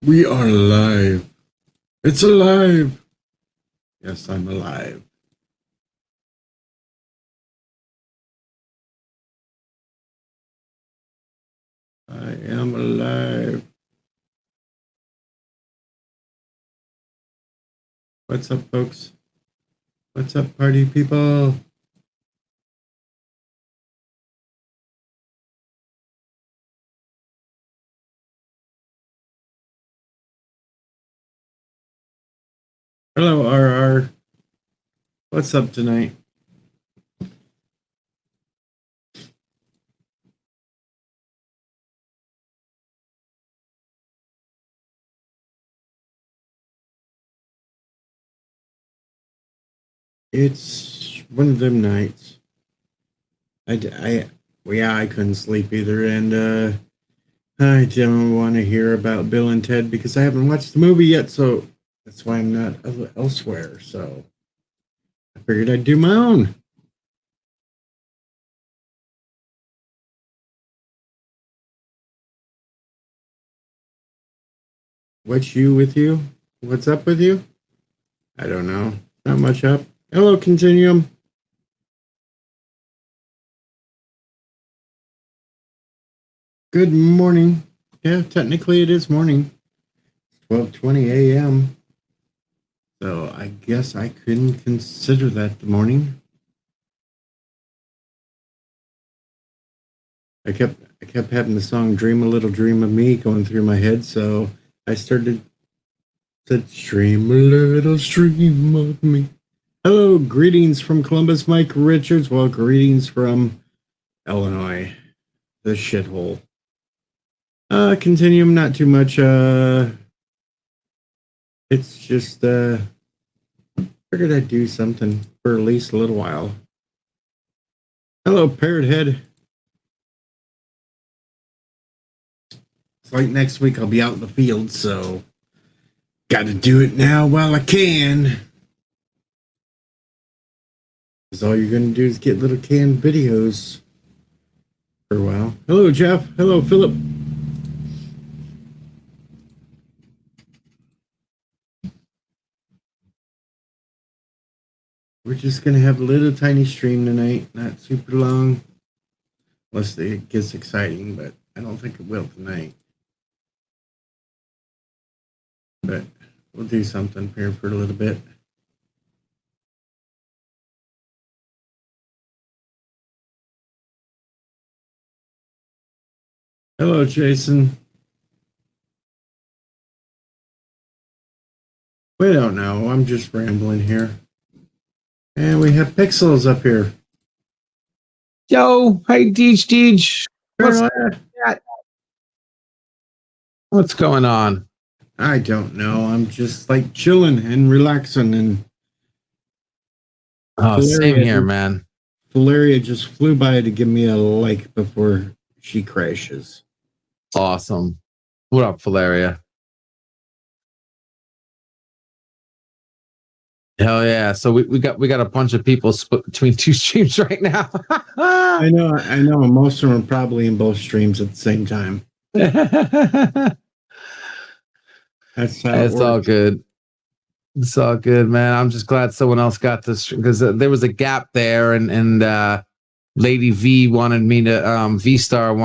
We are alive. It's alive. Yes, I'm alive. I am alive. What's up, folks? What's up, party people? Hello, RR. What's up tonight? It's one of them nights. I couldn't sleep either, and I don't want to hear about Bill and Ted because I haven't watched the movie yet, so that's why I'm not elsewhere. So I figured I'd do my own. What's you with you? What's up with you? I don't know. Not much up. Hello, Continuum. Good morning. Yeah, technically it is morning. It's 12:20 a.m. So I guess I couldn't consider that the morning. I kept having the song "Dream a Little Dream of Me" going through my head, so I started to dream a little stream of me. Hello, greetings from Columbus, Mike Richards. Well, greetings from Illinois, the shithole. Continuum, not too much. It's just figured I'd do something for at least a little while. Hello, Parrot Head. It's like next week I'll be out in the field, so gotta do it now while I can. Because all you're gonna do is get little canned videos for a while. Hello, Jeff. Hello, Philip. We're just gonna have a little tiny stream tonight, not super long, unless it gets exciting, but I don't think it will tonight. But we'll do something here for a little bit. Hello, Jason. We don't know. I'm just rambling here. And we have Pixels up here. Yo, hey, Deej. What's going on? I don't know. I'm just like chilling and relaxing. And same here, man. Valeria just flew by to give me a like before she crashes. Awesome. What up, Valeria? Hell yeah! So we got a bunch of people split between two streams right now. I know. Most of them are probably in both streams at the same time. That's how it's all good. It's all good, man. I'm just glad someone else got this because there was a gap there, and Lady V wanted me to V Star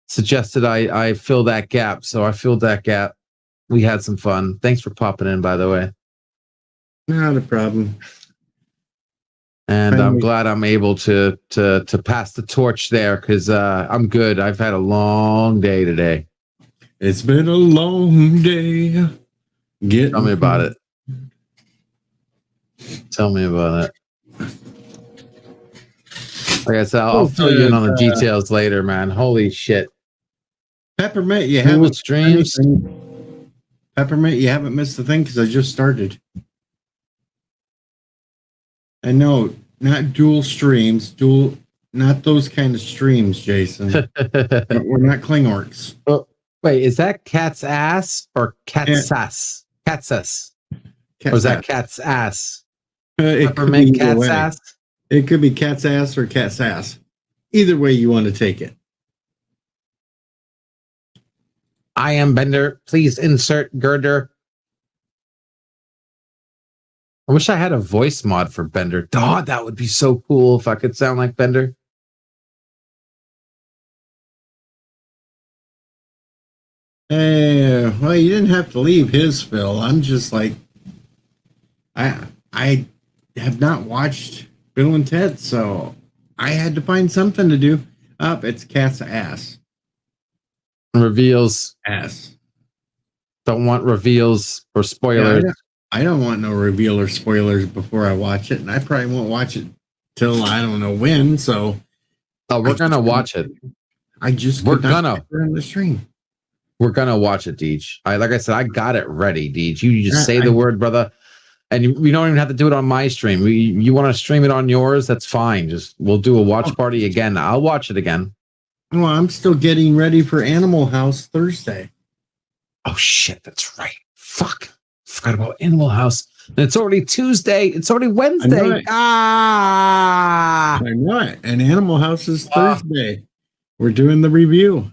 suggested I fill that gap, so I filled that gap. We had some fun. Thanks for popping in, by the way. Not a problem. And I'm glad I'm able to pass the torch there because I'm good. I've had a long day today. It's been a long day. Tell me about it. Tell me about it. Like I said, I'll fill you in on the details later, man. Holy shit. Peppermint, you haven't streams. Peppermint, you haven't missed the thing because I just started. I know, not dual streams, not those kind of streams, Jason. We're not Klingorks. Oh, wait, is that cat's ass or cat's ass? Cat's ass. Or is that cat's ass? Peppermint cat's ass? It could be cat's ass or cat's ass. Either way you want to take it. I am Bender. Please insert girder. I wish I had a voice mod for Bender. God, that would be so cool if I could sound like Bender. Well, you didn't have to leave his, Phil. I'm just like, I have not watched Bill and Ted, so I had to find something to do. Up, it's cat's ass. Reveals. Ass. Don't want reveals or spoilers. Yeah, I don't want no reveal or spoilers before I watch it, and I probably won't watch it till I don't know when. So, we're gonna watch it. We're gonna on the stream. We're gonna watch it, Deej. Like I said, I got it ready, Deej. You just say the word, brother, and we don't even have to do it on my stream. You want to stream it on yours? That's fine. Just we'll do a watch party again. I'll watch it again. Well, I'm still getting ready for Animal House Thursday. Oh shit, that's right. Fuck, forgot about Animal House. And it's already Tuesday. It's already Wednesday. I know it. And Animal House is Thursday. We're doing the review.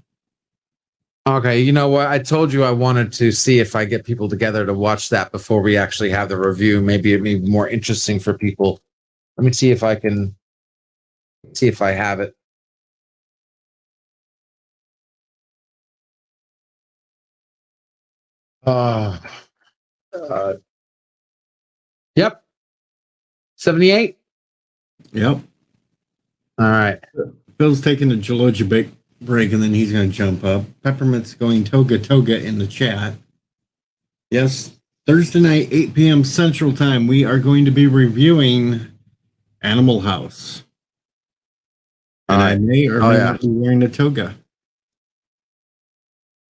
Okay, you know what? I told you I wanted to see if I get people together to watch that before we actually have the review. Maybe it'd be more interesting for people. Let me see if I can see if I have it. Yep. 78. Yep. All right. Bill's taking a Geologia break, and then he's going to jump up. Peppermint's going toga in the chat. Yes, Thursday night, 8 p.m. Central Time, we are going to be reviewing Animal House. And I may or may not be wearing a toga.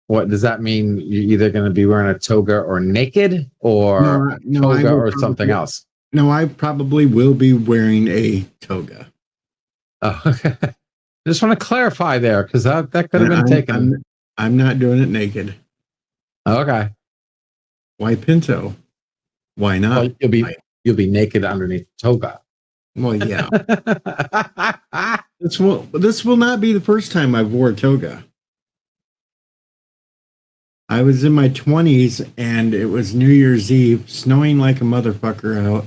What does that mean? You're either going to be wearing a toga or naked, or toga or something else? No, I probably will be wearing a toga. Oh, okay. Just want to clarify there, because that could have been taken. I'm not doing it naked. Okay. Why Pinto? Why not? Well, you'll be naked underneath the toga. Well, yeah. This will not be the first time I've wore a toga. I was in my 20s, and it was New Year's Eve, snowing like a motherfucker out,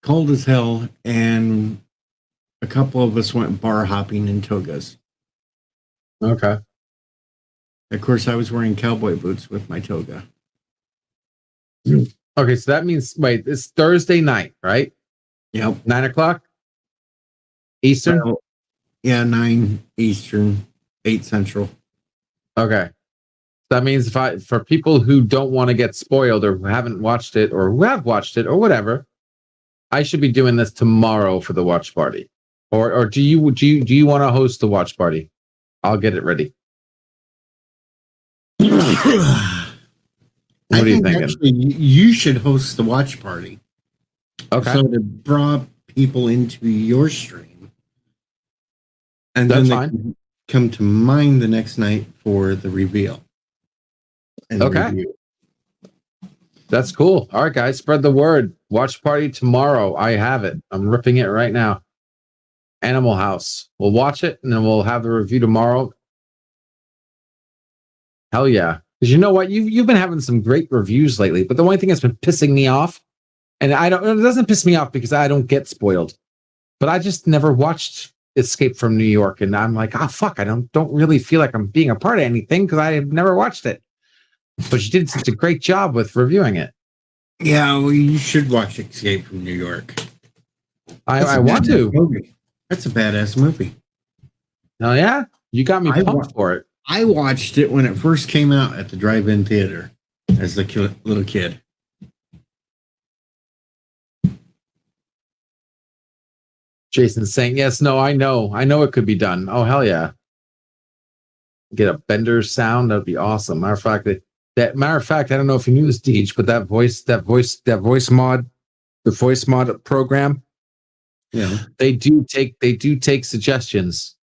cold as hell, and a couple of us went bar hopping in togas. Okay. Of course, I was wearing cowboy boots with my toga. Okay, so that means, wait, it's Thursday night, right? Yep. 9 o'clock Eastern? Well, yeah, 9 Eastern, 8 Central. Okay. That means for people who don't want to get spoiled or who haven't watched it or who have watched it or whatever, I should be doing this tomorrow for the watch party. Or do you want to host the watch party? I'll get it ready. What are you thinking? Actually, you should host the watch party. Okay. So to draw people into your stream. And That's then they fine. can come to mine the next night for the reveal. Okay. Review. That's cool. All right, guys, spread the word. Watch party tomorrow. I have it. I'm ripping it right now. Animal House. We'll watch it, and then we'll have the review tomorrow. Hell yeah. Because you know what? You've been having some great reviews lately, but the only thing that's been pissing me off, and it doesn't piss me off because I don't get spoiled, but I just never watched Escape from New York, and I'm like, fuck, I don't really feel like I'm being a part of anything because I have never watched it. But you did such a great job with reviewing it. Yeah, well, you should watch Escape from New York. I want to. Movie. That's a badass movie. Oh, yeah? You got me pumped for it. I watched it when it first came out at the drive-in theater as a little kid. Jason's saying, yes, no, I know it could be done. Oh, hell yeah. Get a Bender sound. That'd be awesome. Matter of fact, I don't know if you knew this, Deej, but that voice mod, the voice mod program, Yeah, they do take suggestions,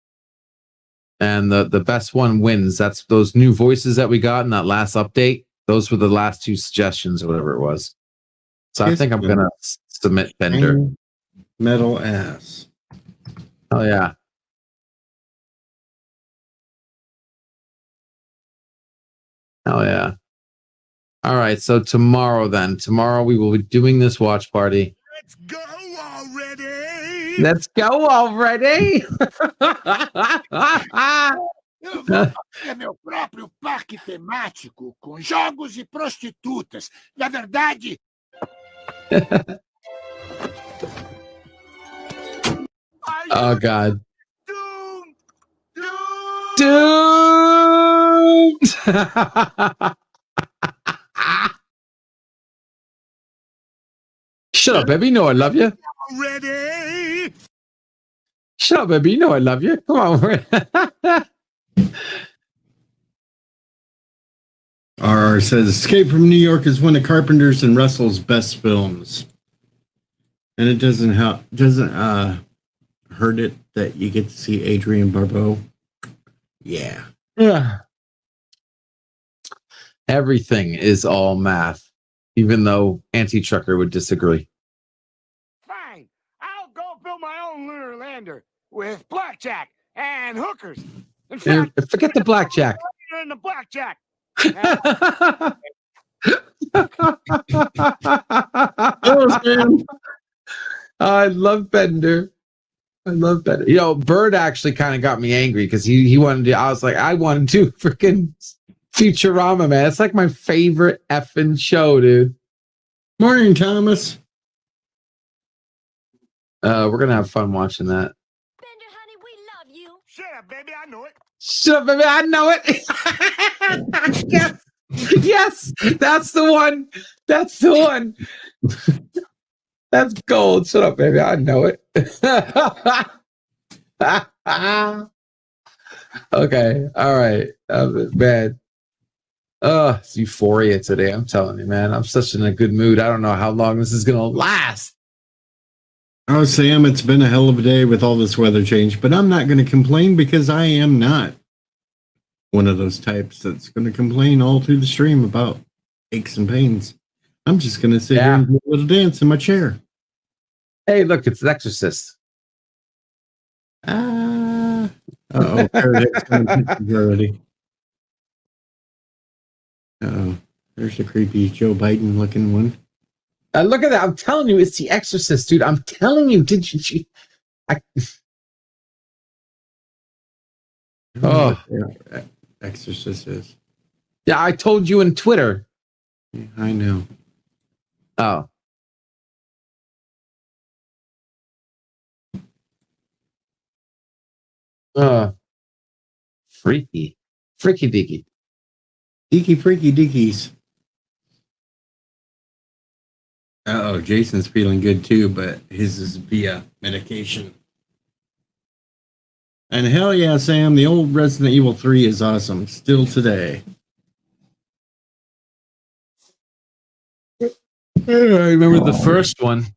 and the best one wins. That's those new voices that we got in that last update. Those were the last 2 suggestions or whatever it was. So I think I'm gonna submit Bender. Metal ass. Oh yeah. Hell yeah. All right. So tomorrow we will be doing this watch party. Let's go already! Let's go already! Eu vou fazer meu próprio parque temático com jogos e prostitutas. Na verdade... Oh, God. Doom! Dude! Shut up, baby. You know I love you. Already! Shut up, baby. You know I love you. Come on. RR says Escape from New York is one of Carpenter's and Russell's best films. And it doesn't hurt it that you get to see Adrienne Barbeau. Yeah. Everything is all math, even though Anti-Trucker would disagree. Fine. I'll go build my own lunar lander with blackjack and hookers. In fact, Forget the blackjack. in the blackjack. I love Bender. You know, Bird actually kind of got me angry because he wanted to. I was like, I wanted to freaking Futurama, man. It's like my favorite effing show, dude. Morning, Thomas. We're gonna have fun watching that. Bender, honey, we love you. Shut up, baby. I know it. Shut up, baby. I know it. Yes. Yes. That's the one. That's the one. That's gold. Shut up, baby. I know it. Okay. All right. Man. It's euphoria today. I'm telling you, man. I'm such in a good mood. I don't know how long this is going to last. Oh, Sam, it's been a hell of a day with all this weather change, but I'm not going to complain because I am not one of those types that's going to complain all through the stream about aches and pains. I'm just going to sit here and do a little dance in my chair. Hey, look, it's The Exorcist. Uh-oh, Paradise already. Uh-oh, there's a creepy Joe Biden looking one. Look at that. I'm telling you, it's The Exorcist, dude. I'm telling you. Did you? Oh, Exorcist is. Yeah, I told you in Twitter. Yeah, I know. Oh. Freaky deaky. Deaky freaky deakies. Uh-oh, Jason's feeling good too, but his is via medication. And hell yeah, Sam, the old Resident Evil 3 is awesome. Still today. I remember the first one.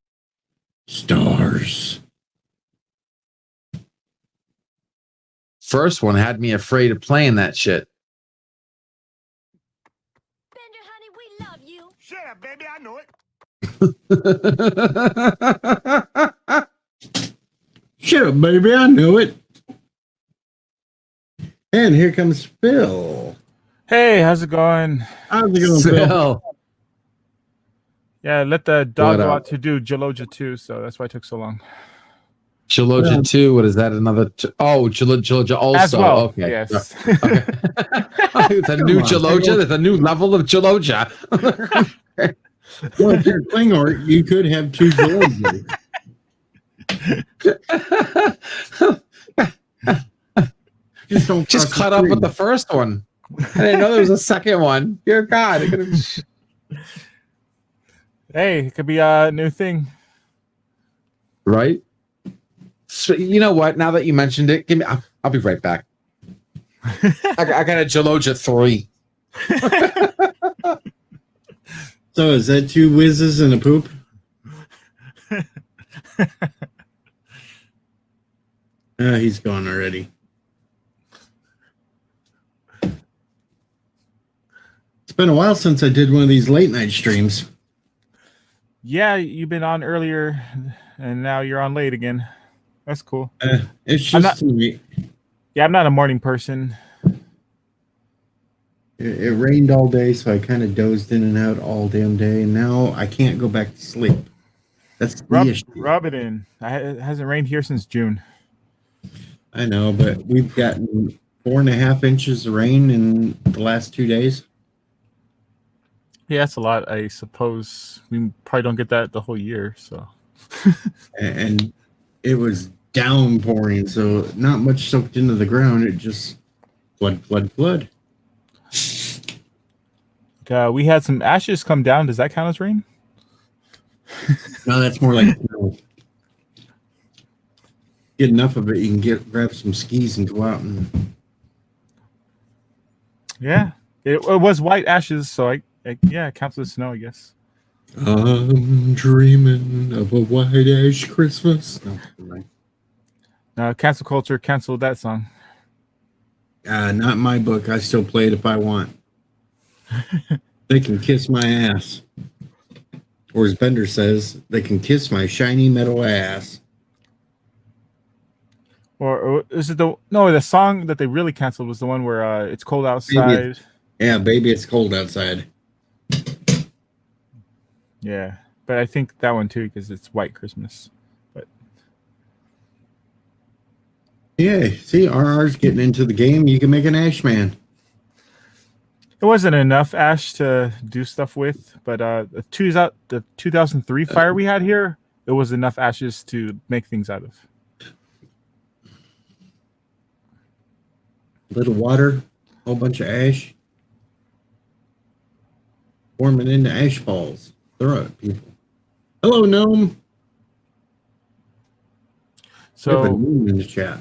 Stars. First one had me afraid of playing that shit. Bender, honey, we love you. Shut up, baby. I know it. Shut up, baby. I know it. And here comes Phil. Hey, how's it going? How's it going, Phil? Yeah, let the dog go out to do Jaloja too, so that's why it took so long. Jaloja 2, what is that? Another? Jaloja also. As well, okay. yes. Okay. It's a new Jaloja. There's a new level of Jaloja. Well, if you're Klingor, you could have two Jalojas. Just caught up with the first one. I didn't know there was a second one. Dear God. Hey, it could be a new thing. Right? So, you know what? Now that you mentioned it, give me. I'll be right back. I got a Jaloja 3. So is that two whizzes and a poop? He's gone already. It's been a while since I did one of these late night streams. Yeah, you've been on earlier, and now you're on late again. That's cool. It's just I'm not a morning person. It rained all day, so I kind of dozed in and out all damn day, and now I can't go back to sleep. That's the issue. Rub it in. It hasn't rained here since June. I know, but we've gotten 4.5 inches of rain in the last 2 days. Yeah, that's a lot. I suppose we probably don't get that the whole year. So, And it was downpouring, so not much soaked into the ground. It just flood. we had some ashes come down. Does that count as rain? No, that's more like get enough of it, you can grab some skis and go out and. Yeah, it was white ashes, so yeah, it counts as snow, I guess. I'm dreaming of a white ash Christmas. No, Cancel culture canceled that song. not my book. I still play it if I want. They can kiss my ass. Or as Bender says, they can kiss my shiny metal ass. Or is it the song that they really canceled was the one where it's cold outside. Baby, it's cold outside. Yeah, but I think that one too because it's White Christmas. But Yeah, see, RR's getting into the game. You can make an Ash Man. it wasn't enough ash to do stuff with. But the 2003 fire we had here, it was enough ashes to make things out of. Little water, whole bunch of ash. Forming into ash balls. Throw it at people. Hello, Gnome. We have a So gnome in the chat.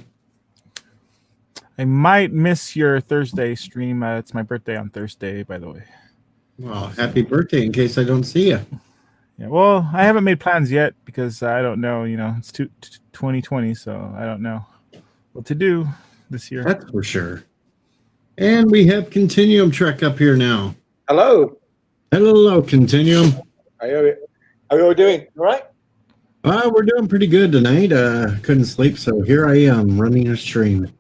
I might miss your Thursday stream. It's my birthday on Thursday, by the way. Well, happy birthday in case I don't see you. Yeah, well, I haven't made plans yet because I don't know. It's 2020, so I don't know what to do this year. That's for sure. And we have Continuum Trek up here now. Hello. Hello, Continuum. How are you all doing? All right? We're doing pretty good tonight. Couldn't sleep, so here I am running a stream.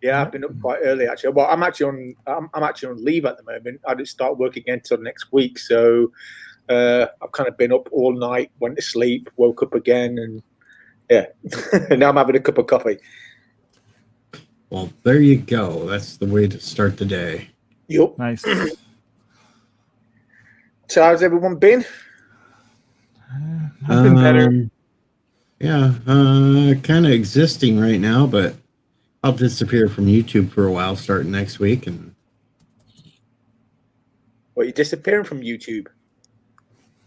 Yeah, I've been up quite early actually. Well, I'm actually on leave at the moment. I didn't start work again until next week, so I've kind of been up all night, went to sleep, woke up again, and yeah, now I'm having a cup of coffee. Well, there you go. That's the way to start the day. Yup. Nice. So how's everyone been? I've been better. Yeah, kind of existing right now, but I'll disappear from YouTube for a while starting next week. And Well, you're disappearing from YouTube.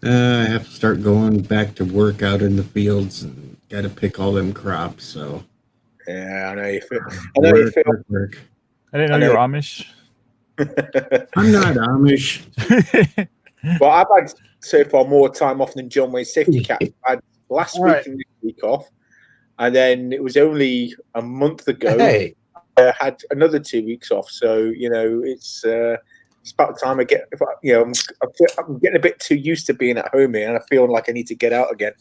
I have to start going back to work out in the fields and got to pick all them crops. So Yeah, I know you feel. work. I didn't know you were Amish. I'm not Amish. Well, I've had so far more time off than John Wayne Safety Cat. I had last week and this week off, and then it was only a month ago. Hey. I had another 2 weeks off, so it's about time I get. I'm getting a bit too used to being at home here, and I feel like I need to get out again.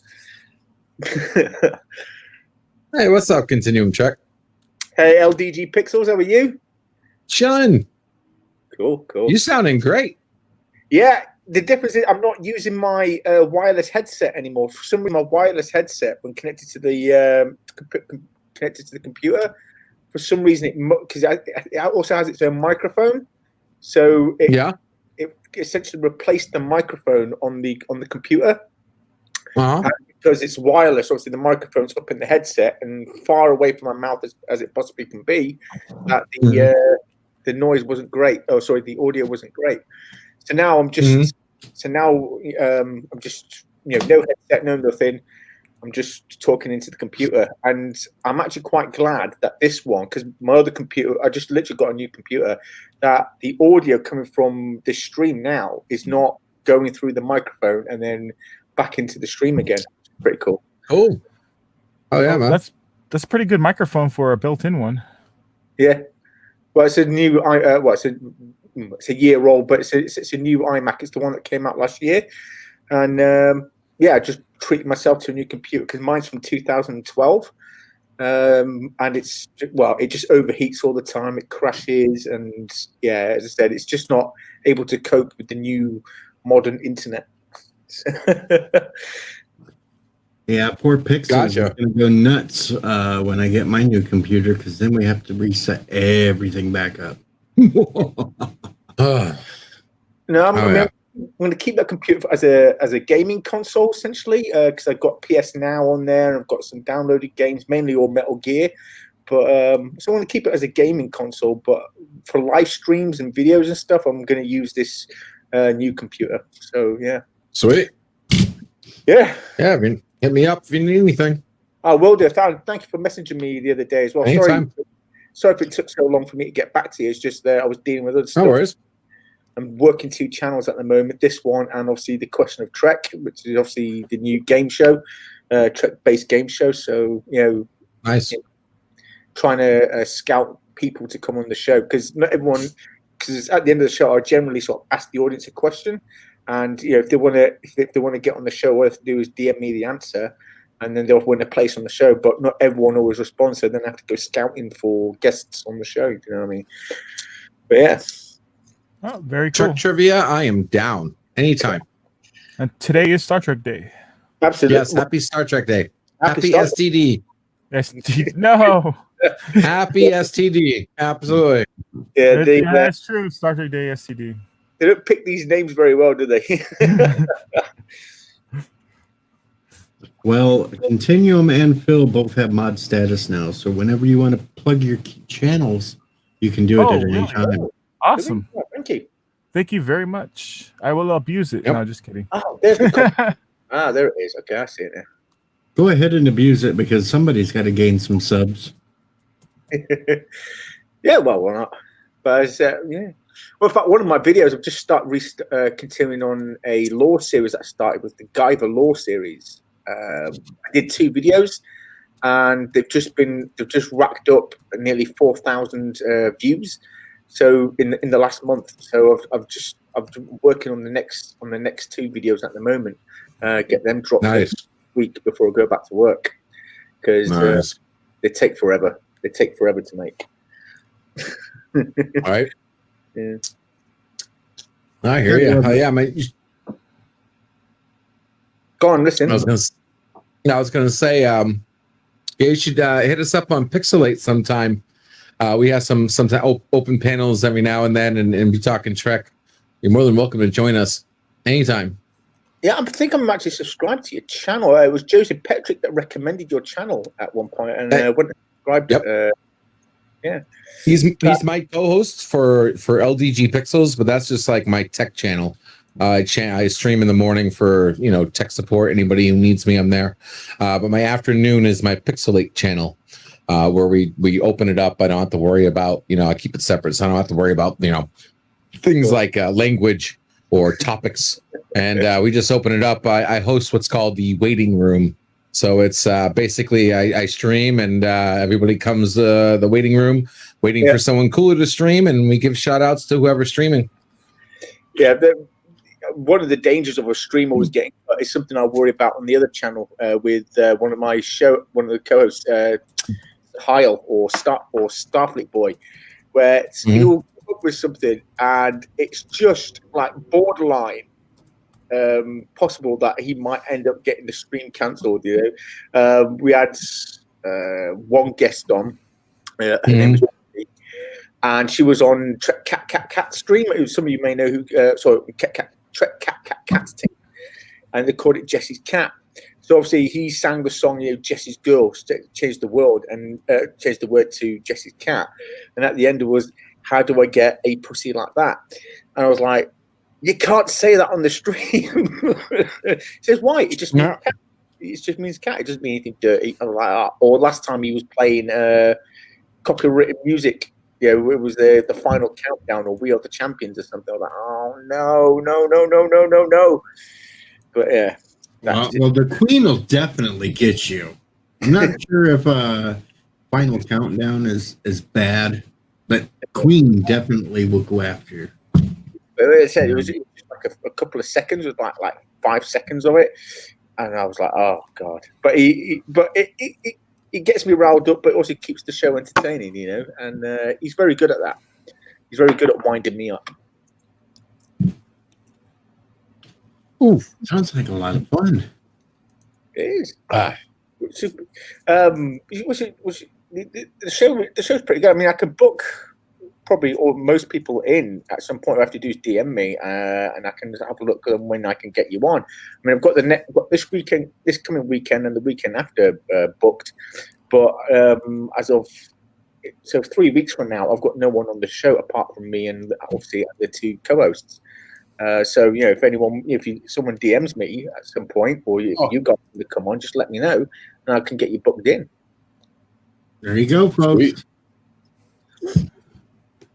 Hey, what's up, Continuum Trek? Hey, LDG Pixels, how are you? Chilling. Cool. You sounding great. Yeah, the difference is I'm not using my wireless headset anymore. For some reason, my wireless headset, when connected to the computer, for some reason because it also has its own microphone, so it essentially replaced the microphone on the computer. Uh-huh. Because it's wireless, obviously the microphone's up in the headset and far away from my mouth as it possibly can be. That the noise wasn't great. Oh, sorry, the audio wasn't great. So now I'm just no headset, no nothing. I'm just talking into the computer, and I'm actually quite glad that this one, because my other computer, I just literally got a new computer, that the audio coming from this stream now is not going through the microphone and then back into the stream again. Pretty cool. Oh yeah, man. That's a pretty good microphone for a built-in one. Yeah. Well, it's a new. It's a year old, but it's a new iMac. It's the one that came out last year, and I just treated myself to a new computer because mine's from 2012, and it just overheats all the time. It crashes, and yeah, as I said, it's just not able to cope with the new modern internet. Yeah, poor Pixels Gotcha. is gonna go nuts when I get my new computer because then we have to reset everything back up. No, I'm yeah. going to keep that computer as a gaming console essentially, because I've got PS Now on there. And I've got some downloaded games, mainly all Metal Gear. But so I want to keep it as a gaming console. But for live streams and videos and stuff, I'm going to use this new computer. So yeah, Sweet. yeah. Yeah, I mean, hit me up if you need anything. I will do. Thank you for messaging me the other day as well. Anytime. Sorry if it took so long for me to get back to you. It's just I was dealing with other stuff. No worries. I'm working 2 channels at the moment. This one and obviously the Question of Trek, which is obviously the new game show, Trek-based game show. So Nice. Trying to scout people to come on the show because not everyone. Because at the end of the show, I generally sort of ask the audience a question, and if they want to get on the show, all they have to do is DM me the answer, and then they'll win a place on the show. But not everyone always responds, so then I have to go scouting for guests on the show. You know what I mean? But yeah. Oh, very cool. Trek trivia, I am down anytime. And today is Star Trek Day. Absolutely. Yes, happy Star Trek Day. Happy Star- STD. No. Happy STD. Absolutely. Yeah, That's true. Star Trek Day STD. they don't pick these names very well, do they? Well, Continuum and Phil both have mod status now, so whenever you want to plug your channels, you can do it at any really? time. Awesome. Thank you. Thank you very much. I will abuse it. Yep. No, just kidding. Oh, there's the there it is. Okay, I see it Go ahead and abuse it because somebody's got to gain some subs. now. Yeah, well, why not? But yeah. Well, in fact, one of my videos, I've just continuing on a law series that I started with the Guyver Law series. I did 2 videos, and they've just racked up nearly 4,000 views. So in the last month, so I've been working on the next 2 videos at the moment. Get them dropped next week before I go back to work because they take forever. They take forever to make. All right. Yeah. I hear you. Oh, yeah, man. Go on, listen. I was gonna say, you should hit us up on Pixelate sometime. We have some open panels every now and then, and be talking Trek. You're more than welcome to join us anytime. Yeah, I think I'm actually subscribed to your channel. It was Joseph Petrick that recommended your channel at one point, and I went and subscribed. Yep. Yeah, he's my co-host for LDG Pixels, but that's just like my tech channel. I stream in the morning for tech support. Anybody who needs me, I'm there. But my afternoon is my Pixelate channel, where we open it up. I don't have to worry about I keep it separate, so I don't have to worry about things like language or topics. And we just open it up. I host what's called the waiting room. So it's basically I stream and everybody comes to the waiting room waiting for someone cooler to stream, and we give shout outs to whoever's streaming. Yeah, one of the dangers of a streamer was getting cut is something I worry about on the other channel with one of the co-hosts, Hyle or Starfleet Boy, where he'll come up with something and it's just like borderline possible that he might end up getting the stream cancelled. We had one guest on, her name was Wendy, and she was on Trek Cat stream. Some of you may know who. Trek Cat's team, and they called it Jesse's Cat. So obviously he sang the song, Jesse's Girl, changed the world, and changed the word to Jesse's Cat. And at the end it was, how do I get a pussy like that? And I was like, you can't say that on the stream. He says, why? It just means cat. It just means cat. It doesn't mean anything dirty. I was like, oh. Or last time he was playing copyrighted music. Yeah, it was the final countdown, or We Are the Champions, or something. I was like, oh no. But yeah. Well, the Queen will definitely get you. I'm not sure if Final Countdown is bad, but Queen definitely will go after you. But like I said, it was just like a couple of seconds, with like 5 seconds of it, and I was like, oh god. But it gets me riled up, but also keeps the show entertaining, you know. And he's very good at that. He's very good at winding me up. Ooh, sounds like a lot of fun. It is. The show's pretty good. I mean, I could book probably or most people in at some point. All I have to do is DM me, and I can have a look at when I can get you on. I mean, I've got this weekend, this coming weekend, and the weekend after booked. But as of 3 weeks from now, I've got no one on the show apart from me and obviously the two co-hosts. So you know, if someone DMs me at some point, or if you guys want to come on, just let me know, and I can get you booked in. There you go, folks. Sweet.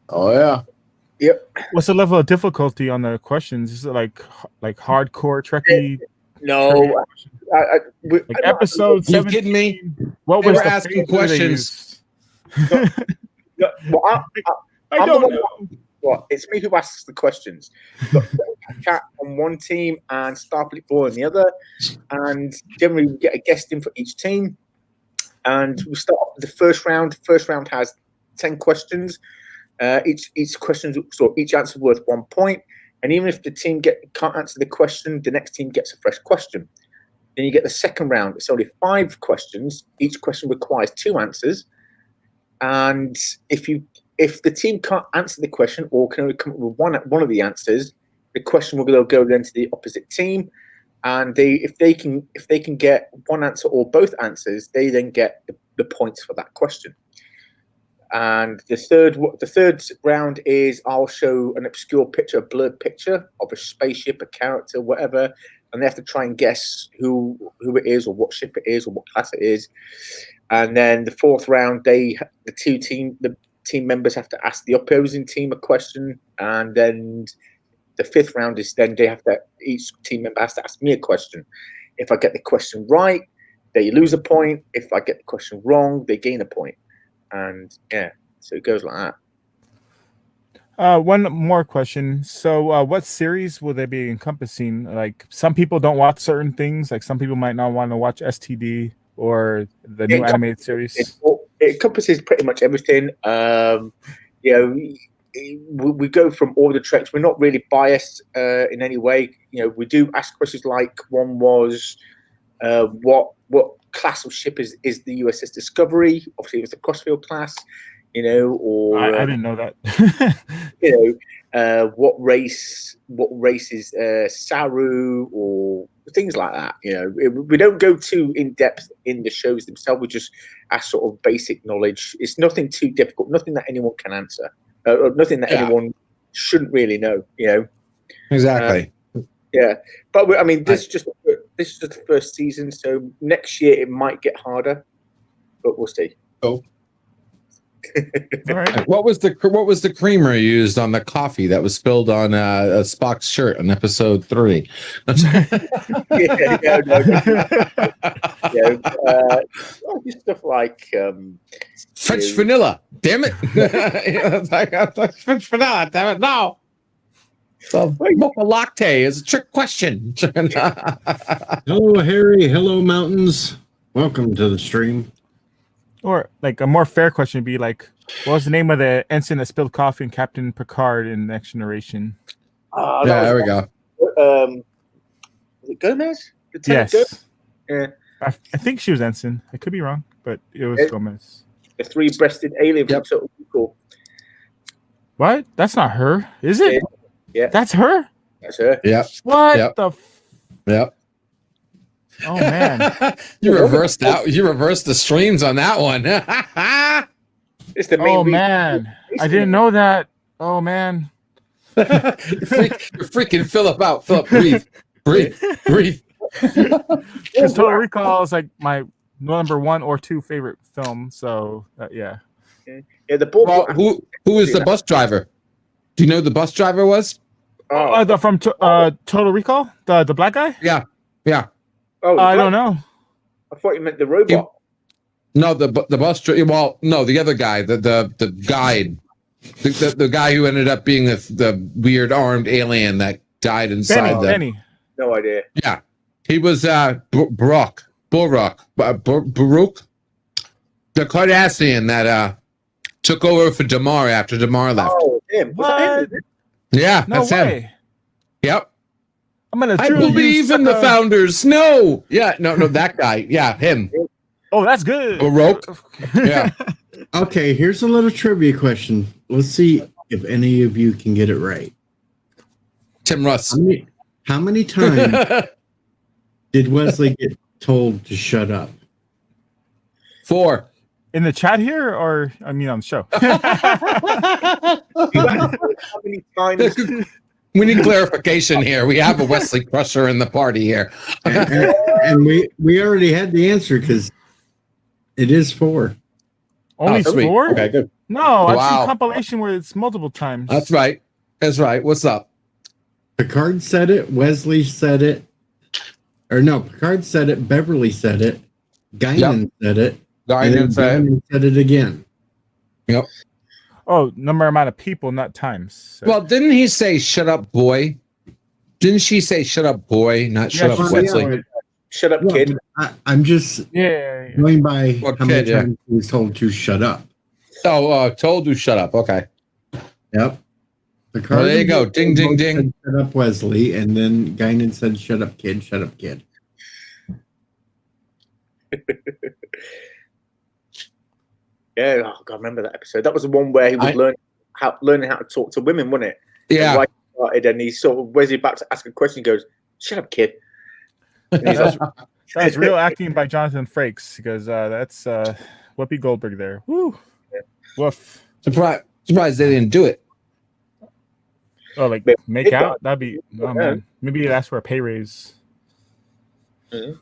Oh yeah. Yep. What's the level of difficulty on the questions? Is it like hardcore Trekkie? No, episode 17. You kidding me? What They was were the asking phaser they questions. used? No, well, I I'm don't the one know. Well, it's me who asks the questions. Got Cat on one team and Starfleet Boy on the other, and generally we get a guest in for each team. And we start off with the first round. First round has 10 questions. Each answer worth 1 point. And even if the team can't answer the question, the next team gets a fresh question. Then you get the second round. It's only 5 questions. Each question requires 2 answers. And if the team can't answer the question or can only come up with one of the answers, the question will go then to the opposite team. And if they can get one answer or both answers, they then get the points for that question. And the third round is I'll show an obscure picture, a blurred picture of a spaceship, a character, whatever, and they have to try and guess who it is or what ship it is or what class it is. And then the fourth round, the team members have to ask the opposing team a question, and then the fifth round is then each team member has to ask me a question. If I get the question right, they lose a point. If I get the question wrong, they gain a point. And yeah, so it goes like that. One more question. So what series will they be encompassing? Like, some people don't watch certain things. Like, some people might not want to watch STD or the new animated series. It encompasses pretty much everything. We go from all the treks. We're not really biased in any way. You know, we do ask questions like one was, what class of ship is the USS Discovery? Obviously, it was the Crossfield class. You know, or I didn't know that. You know, what race is Saru or things like that. You know, we don't go too in depth in the shows themselves. We just ask sort of basic knowledge. It's nothing too difficult. Nothing that anyone can answer. Nothing that anyone shouldn't really know. You know, exactly. Yeah, but I mean, this is just the first season. So next year it might get harder, but we'll see. Oh. All right. What was the creamer used on the coffee that was spilled on Spock's shirt on episode 3? Just stuff like French vanilla. Damn it! French vanilla. Damn it! No. So mocha latte is a trick question. Hello, Harry. Hello, mountains. Welcome to the stream. Or like a more fair question would be like, what was the name of the ensign that spilled coffee in Captain Picard in Next Generation? There we go. Was it Gomez? Yes. Gomez? Yeah. I think she was ensign. I could be wrong, but it was Gomez. The 3-breasted alien from Total Recall. What? That's not her, is it? Yeah. That's her? That's her. Yeah. What the? Yep. Oh man. You reversed that. You reversed the streams on that one. It's the main reason. Man. I didn't know that. Oh man. You're freaking Philip out. Philip, breathe. Because Total Recall is like my number 1 or 2 favorite film. So yeah. Yeah. The ball. Well, who is the bus driver? Do you know who the bus driver was? From Total Recall, the black guy. Yeah. Oh, I don't know. I thought you meant the robot. No, the bus driver. Well, no, the other guy, the guide, the guy who ended up being the weird armed alien that died inside Benny. No idea. Yeah, he was Baruch. The Cardassian that took over for Damar after Damar left. Oh, him. Was that him? What? Yeah, No that's him. way. Yep. I'm gonna. I truly believe in the founders. No. Yeah, no, that guy. Yeah, him. Oh, that's good. Baroque. Yeah. Okay, here's a little trivia question. Let's see if any of you can get it right. Tim Russ. How many times did Wesley get told to shut up? 4. In the chat here, or I mean on the show. How many times? We need clarification here. We have a Wesley crusher in the party here. And we already had the answer because it is 4. Only sweet. 4? Okay, good. No, I've Wow. seen compilation where it's multiple times. That's right. That's right. What's up? Picard said it. Wesley said it. Or no, Picard said it. Beverly said it. Guinan said it. Guinan said it. Said it again. Yep. Oh, number amount of people, not times. So. Well, didn't he say "shut up, boy"? Didn't she say "shut up, boy"? Not "shut up, well, Wesley." yeah. Shut up, Yeah, kid. I'm just yeah. going by Well, how many kid, yeah. times he was told to shut up. Oh, told you shut up. Okay. Yep. Picard Well, there you go. and Ding, ding, both ding. said, shut up, Wesley, and then Guinan said, "Shut up, kid. Shut up, kid." Yeah, oh God, I remember that episode. That was the one where he was learning how to talk to women, wasn't it? Yeah. And right started, and he sort of, where's he about to ask a question? He goes, "Shut up, kid." And he's like, That's real acting by Jonathan Frakes, because that's Whoopi Goldberg there. Woo. Woof. Surprised they didn't do it. Oh, like make out? That'd be. Oh man, maybe that's for a pay raise. Mhm.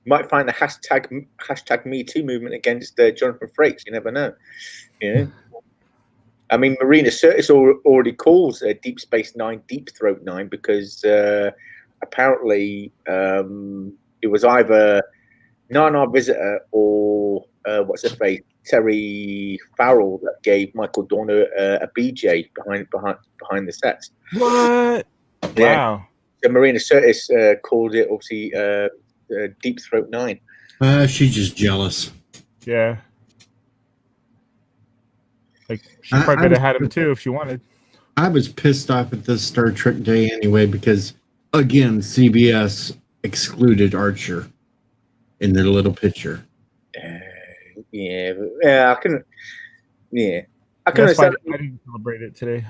Might find the hashtag Me Too movement against Jonathan Frakes. You never know. Yeah. I mean, Marina Sirtis already calls Deep Space Nine Deep Throat 9 because apparently it was either Nana Visitor or what's her face, Terry Farrell, that gave Michael Dorner a BJ behind the sets. What? Yeah. Wow. So Marina Sirtis called it obviously Deep Throat 9. She's just jealous. Yeah. Like she probably could have had him too if she wanted. I was pissed off at this Star Trek Day anyway because, again, CBS excluded Archer in their little picture. I can That's why understand. I didn't celebrate it today.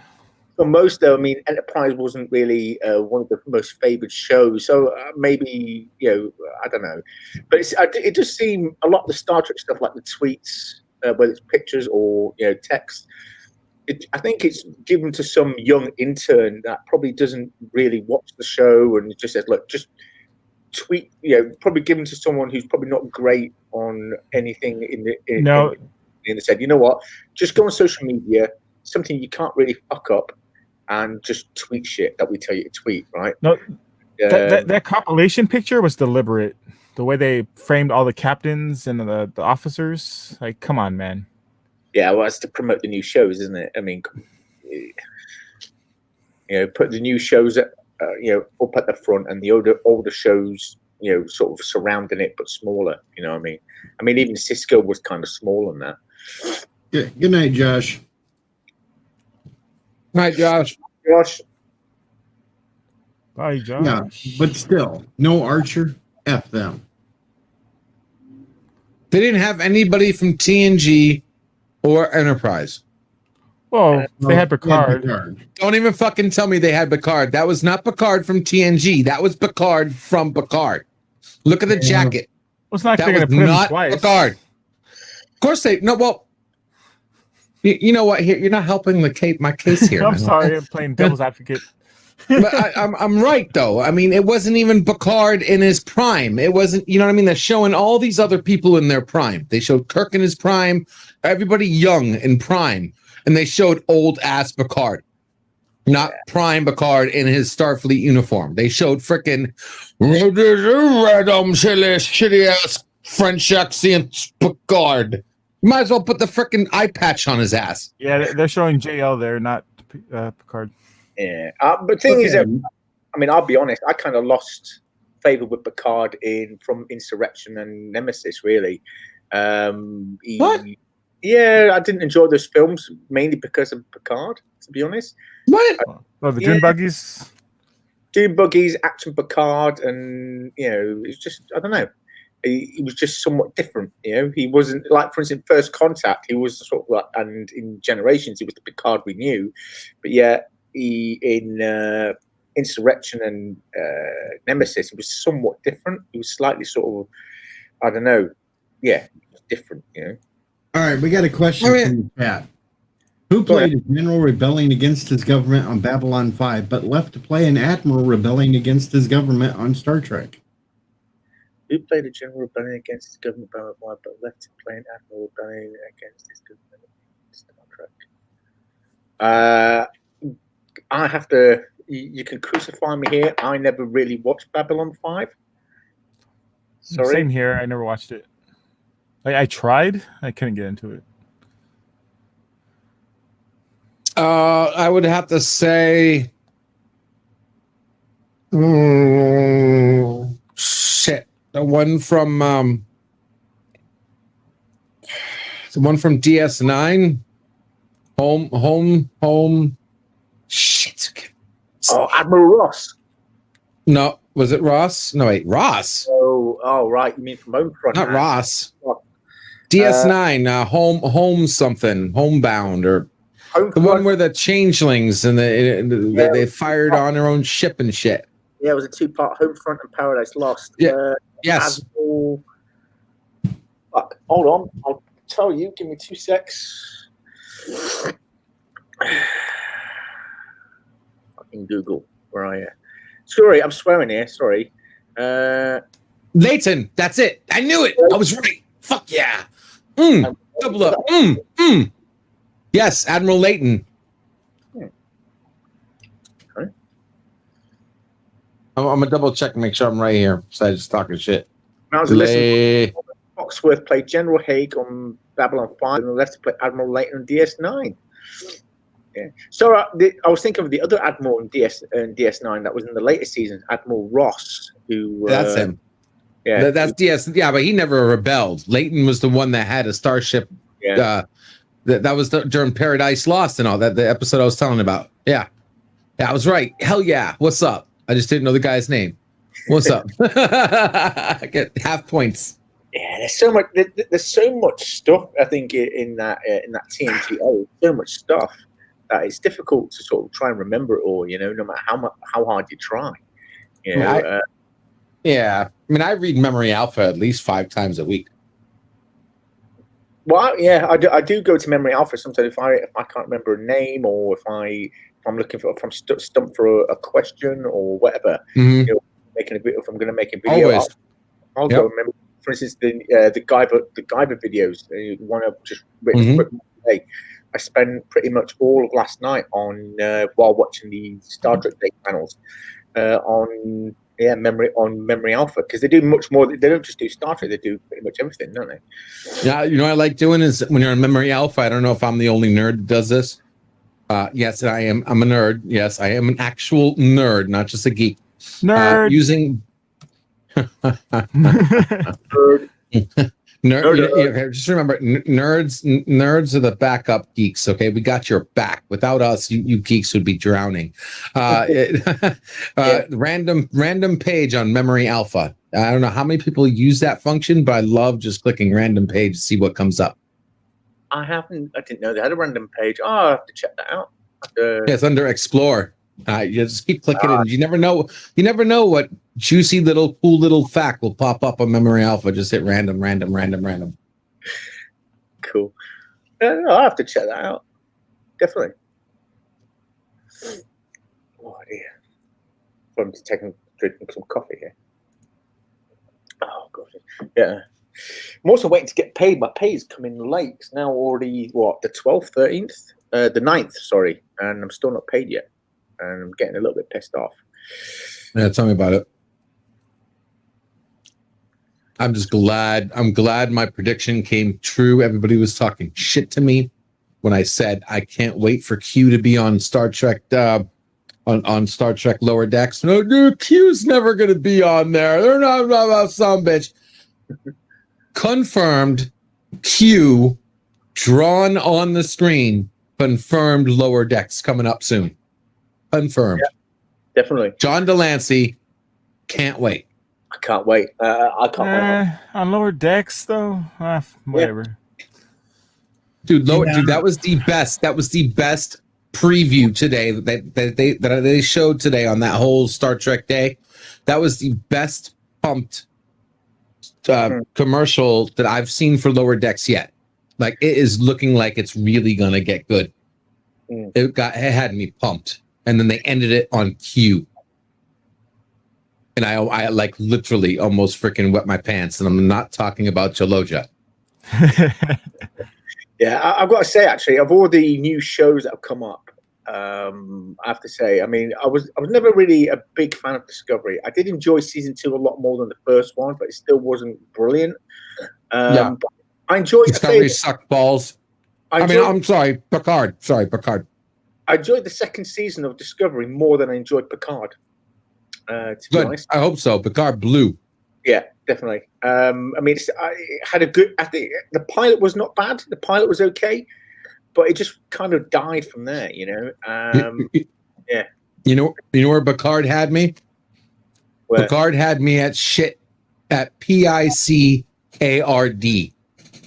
For most, though, I mean, Enterprise wasn't really one of the most favored shows, so maybe I don't know, but it does seem a lot of the Star Trek stuff, like the tweets, whether it's pictures or text. I think it's given to some young intern that probably doesn't really watch the show and just says, "Look, just tweet." Probably given to someone who's probably not great on anything in the said, "You know what? Just go on social media, something you can't really fuck up, and just tweet shit that we tell you to tweet." Right? No, that compilation picture was deliberate. The way they framed all the captains and the officers, like, come on, man. Yeah, well, it's to promote the new shows, isn't it? I mean, put the new shows up at the front, and the older shows, sort of surrounding it, but smaller. You know what I mean? I mean, even Cisco was kind of small on that. Good night, Josh. Night, Josh. Josh, Bye, Josh. Yeah, but still, no Archer. F them. They didn't have anybody from TNG or Enterprise. Well, they had Picard. Don't even fucking tell me they had Picard. That was not Picard from TNG. That was Picard from Picard. Look at the jacket. Well, it's not That going to was put him not twice. Picard. Of course they no. Well, you know what? Here, you're not helping my case here. I'm man. sorry, I'm playing devil's advocate. But I'm right though. I mean, it wasn't even Picard in his prime. It wasn't. You know what I mean? They're showing all these other people in their prime. They showed Kirk in his prime. Everybody young in prime, and they showed old ass Picard, not prime Picard in his Starfleet uniform. They showed freaking shitty ass French accent Picard. You might as well put the freaking eye patch on his ass. Yeah, they're showing JL there, not Picard. yeah. But the thing is, I mean, I'll be honest. I kind of lost favor with Picard from Insurrection and Nemesis, really. What? Yeah, I didn't enjoy those films mainly because of Picard. To be honest, What? Oh, the Dune buggies. Dune buggies, action Picard, and it's just I don't know. He was just somewhat different. He wasn't like, for instance, First Contact. He was sort of like, and in Generations, he was the Picard we knew, but yeah, he in Insurrection and Nemesis, he was somewhat different. He was slightly sort of, I don't know, different. All right, we got a question from the chat. Who played a general rebelling against his government on Babylon 5, but left to play an admiral rebelling against his government on Star Trek? Who played a general rebelling against his government, but left to play an admiral rebelling against his government in Star Trek? I have to. You can crucify me here. I never really watched Babylon 5. Sorry. Same here. I never watched it. I tried. I couldn't get into it. I would have to say, shit. The one from DS9. Home. Shit. Oh, Admiral Ross. No, was it Ross? No, wait, Ross. Oh, right. You mean from Homefront? Not Ross. DS9. Home something. Homebound or Homefront. the one where the changelings and they fired on their own ship and shit. Yeah, it was a two-part, Homefront and Paradise Lost. Yeah. Yes. Fuck. Hold on. I'll tell you. Give me 2 secs. Fucking Google. Where are you? Sorry, I'm swearing here. Sorry. Leighton. That's it. I knew it. I was right. Fuck yeah. Double up. Yes, Admiral Leighton. I'm gonna double check and make sure I'm right here. So I just talking shit. Foxworth played General Haig on Babylon 5 and left to play Admiral Leighton on DS9. Yeah. So I was thinking of the other Admiral in DS9 that was in the later seasons, Admiral Ross, who that's him. Yeah, that's DS. Yeah, but he never rebelled. Leighton was the one that had a starship. Yeah. That was during Paradise Lost and all that. The episode I was telling about. Yeah, I was right. Hell yeah. What's up? I just didn't know the guy's name. What's up? I get half points. Yeah, there's so much. There's so much stuff. I think in that TNG. So much stuff that it's difficult to sort of try and remember it all. No matter how hard you try. Yeah, I mean, I read Memory Alpha at least 5 times a week. Well, yeah, I do go to Memory Alpha sometimes if I can't remember a name or if I'm looking for, if I'm stumped for a question or whatever. Mm-hmm. Making a video. If I'm going to make a video, I'll go remember. For instance, the Guyver videos. One I've just written today. I spent pretty much all of last night on while watching the Star Trek Day panels on Memory Alpha, because they do much more. They don't just do Star Trek; they do pretty much everything, don't they? Yeah, what I like doing is when you're on Memory Alpha. I don't know if I'm the only nerd that does this. Yes, I am. I'm a nerd. Yes, I am an actual nerd, not just a geek. Nerd. Using nerd. Just remember, nerds are the backup geeks. Okay, we got your back. Without us, you geeks would be drowning. Random page on Memory Alpha. I don't know how many people use that function, but I love just clicking random page to see what comes up. I didn't know they had a random page. Oh, I have to check that out. It's under Explore. You just keep clicking it. You never know. You never know what juicy cool little fact will pop up on Memory Alpha. Just hit random. Cool. I'll have to check that out. Definitely. Oh dear. I'm just drinking some coffee here. Oh god. Yeah. I'm also waiting to get paid. My pay is coming late. It's now already the 12th, 13th, the 9th. Sorry, and I'm still not paid yet. And I'm getting a little bit pissed off. Yeah, tell me about it. I'm just glad. I'm glad my prediction came true. Everybody was talking shit to me when I said I can't wait for Q to be on Star Trek on Star Trek Lower Decks. No, dude, Q's never gonna be on there. They're not some bitch. Confirmed. Q drawn on the screen, confirmed Lower Decks coming up soon. Confirmed. Yeah, definitely. John Delancey, can't wait. I can't wait. I can't wait. On Lower Decks though, whatever. Dude, Yeah. dude, that was the best. That was the best preview today that they showed today on that whole Star Trek day. That was the best pumped commercial that I've seen for Lower Decks yet. Like, it is looking like it's really gonna get good. It had me pumped, and then they ended it on Q, and I like literally almost freaking wet my pants, and I'm not talking about Chaloja. Yeah, I've got to say, actually, of all the new shows that have come up, I have to say, I mean, I was never really a big fan of Discovery. I did enjoy season 2 a lot more than the first one, but it still wasn't brilliant. Yeah. But I enjoyed. Discovery sucked balls. I'm sorry, Picard. Sorry, Picard. I enjoyed the second season of Discovery more than I enjoyed Picard. To be honest, I hope so. Picard blew. Yeah, definitely. I mean, I had a good. I think the pilot was not bad. The pilot was okay, but it just kind of died from there. You know. Yeah. You know where Picard had me? Where? Picard had me at PICARD.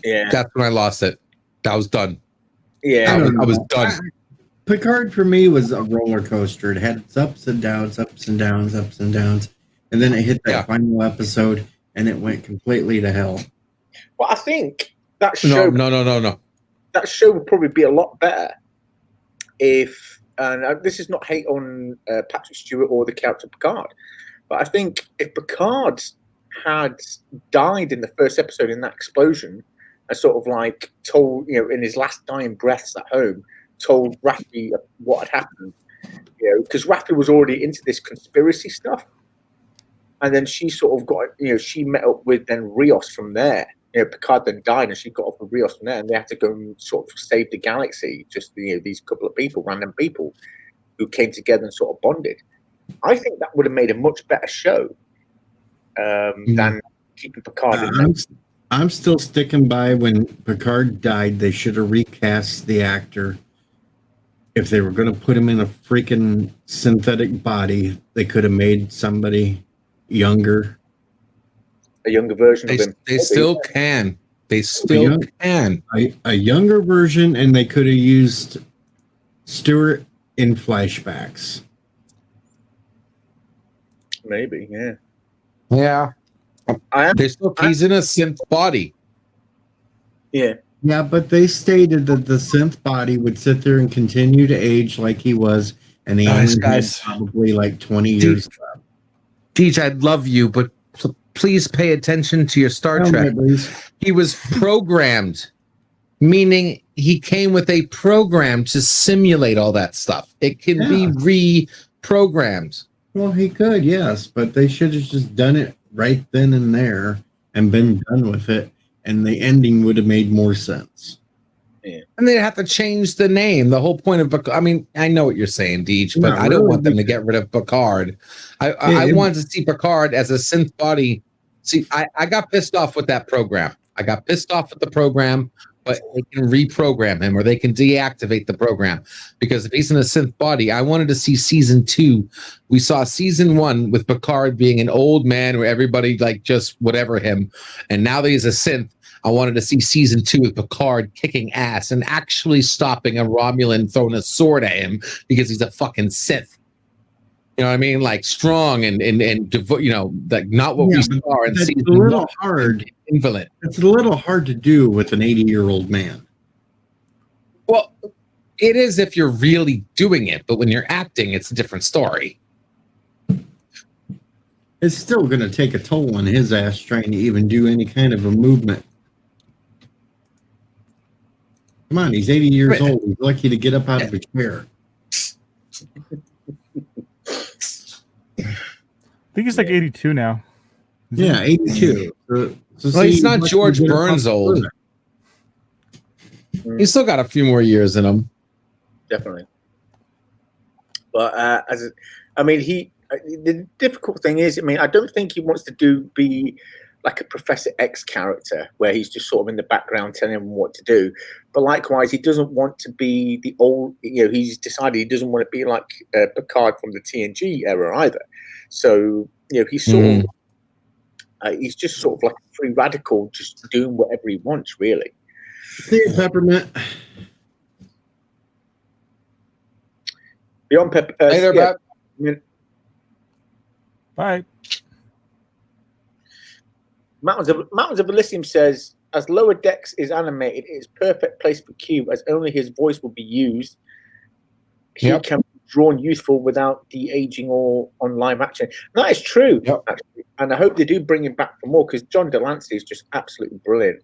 Yeah. That's when I lost it. I was done. Yeah. I was done. Picard for me was a roller coaster. It had its ups and downs, ups and downs, ups and downs. And then it hit that final episode and it went completely to hell. Well, I think that show. No. That show would probably be a lot better if, and this is not hate on Patrick Stewart or the character Picard, but I think if Picard had died in the first episode in that explosion and sort of like told, you know, in his last dying breaths at home, told Raffi what had happened, you know, because Raffi was already into this conspiracy stuff. And then she sort of got, you know, she met up with then Rios from there. You know, Picard then died and she got off with Rios from there, and they had to go and sort of save the galaxy. Just, you know, these couple of people, random people who came together and sort of bonded. I think that would have made a much better show than keeping Picard in there. I'm still sticking by when Picard died, they should have recast the actor. If they were going to put him in a freaking synthetic body, they could have made somebody younger. A younger version of him. They still can. They still can. A younger version, and they could have used Stewart in flashbacks. Maybe, yeah. Yeah. He's in a synth body. Yeah. Yeah, but they stated that the synth body would sit there and continue to age like he was, and the end had probably like 20 years left. Deej, I'd love you, but please pay attention to your Star Trek. He was programmed, meaning he came with a program to simulate all that stuff. It can be reprogrammed. Well, he could, yes, but they should have just done it right then and there and been done with it, and the ending would have made more sense. Yeah. And they'd have to change the name. The whole point of I mean, I know what you're saying, Deej, but I don't want them to get rid of Picard. I wanted to see Picard as a synth body. See, I got pissed off with that program. I got pissed off with the program, but they can reprogram him or they can deactivate the program. Because if he's in a synth body, I wanted to see season 2. We saw season 1 with Picard being an old man where everybody like just whatever him. And now that he's a synth, I wanted to see season 2 with Picard kicking ass and actually stopping a Romulan throwing a sword at him because he's a fucking Sith. You know what I mean? Like strong and you know, like not what we saw in season 1. It's a little hard. Invalid. It's a little hard to do with an 80-year-old man. Well, it is if you're really doing it, but when you're acting, it's a different story. It's still going to take a toll on his ass trying to even do any kind of a movement. Come on, he's 80 years old. He's lucky to get up out of a chair. I think he's like 82 now. Yeah, 82. Well, he's not George Burns old. He's still got a few more years in him. Definitely. But the difficult thing is, I mean, I don't think he wants to be like a Professor X character, where he's just sort of in the background telling him what to do. But likewise, he doesn't want to be the old. He's decided he doesn't want to be like Picard from the TNG era either. So he's sort of he's just sort of like a free radical, just doing whatever he wants, really. See you, Peppermint. Beyond Pep. Hey there, yeah, Bob. Bye. Mountains of Elysium says, as Lower Decks is animated, it is perfect place for Q, as only his voice will be used. He can be drawn youthful without de-aging or on live action. That is true, actually. And I hope they do bring him back for more, because John Delancey is just absolutely brilliant.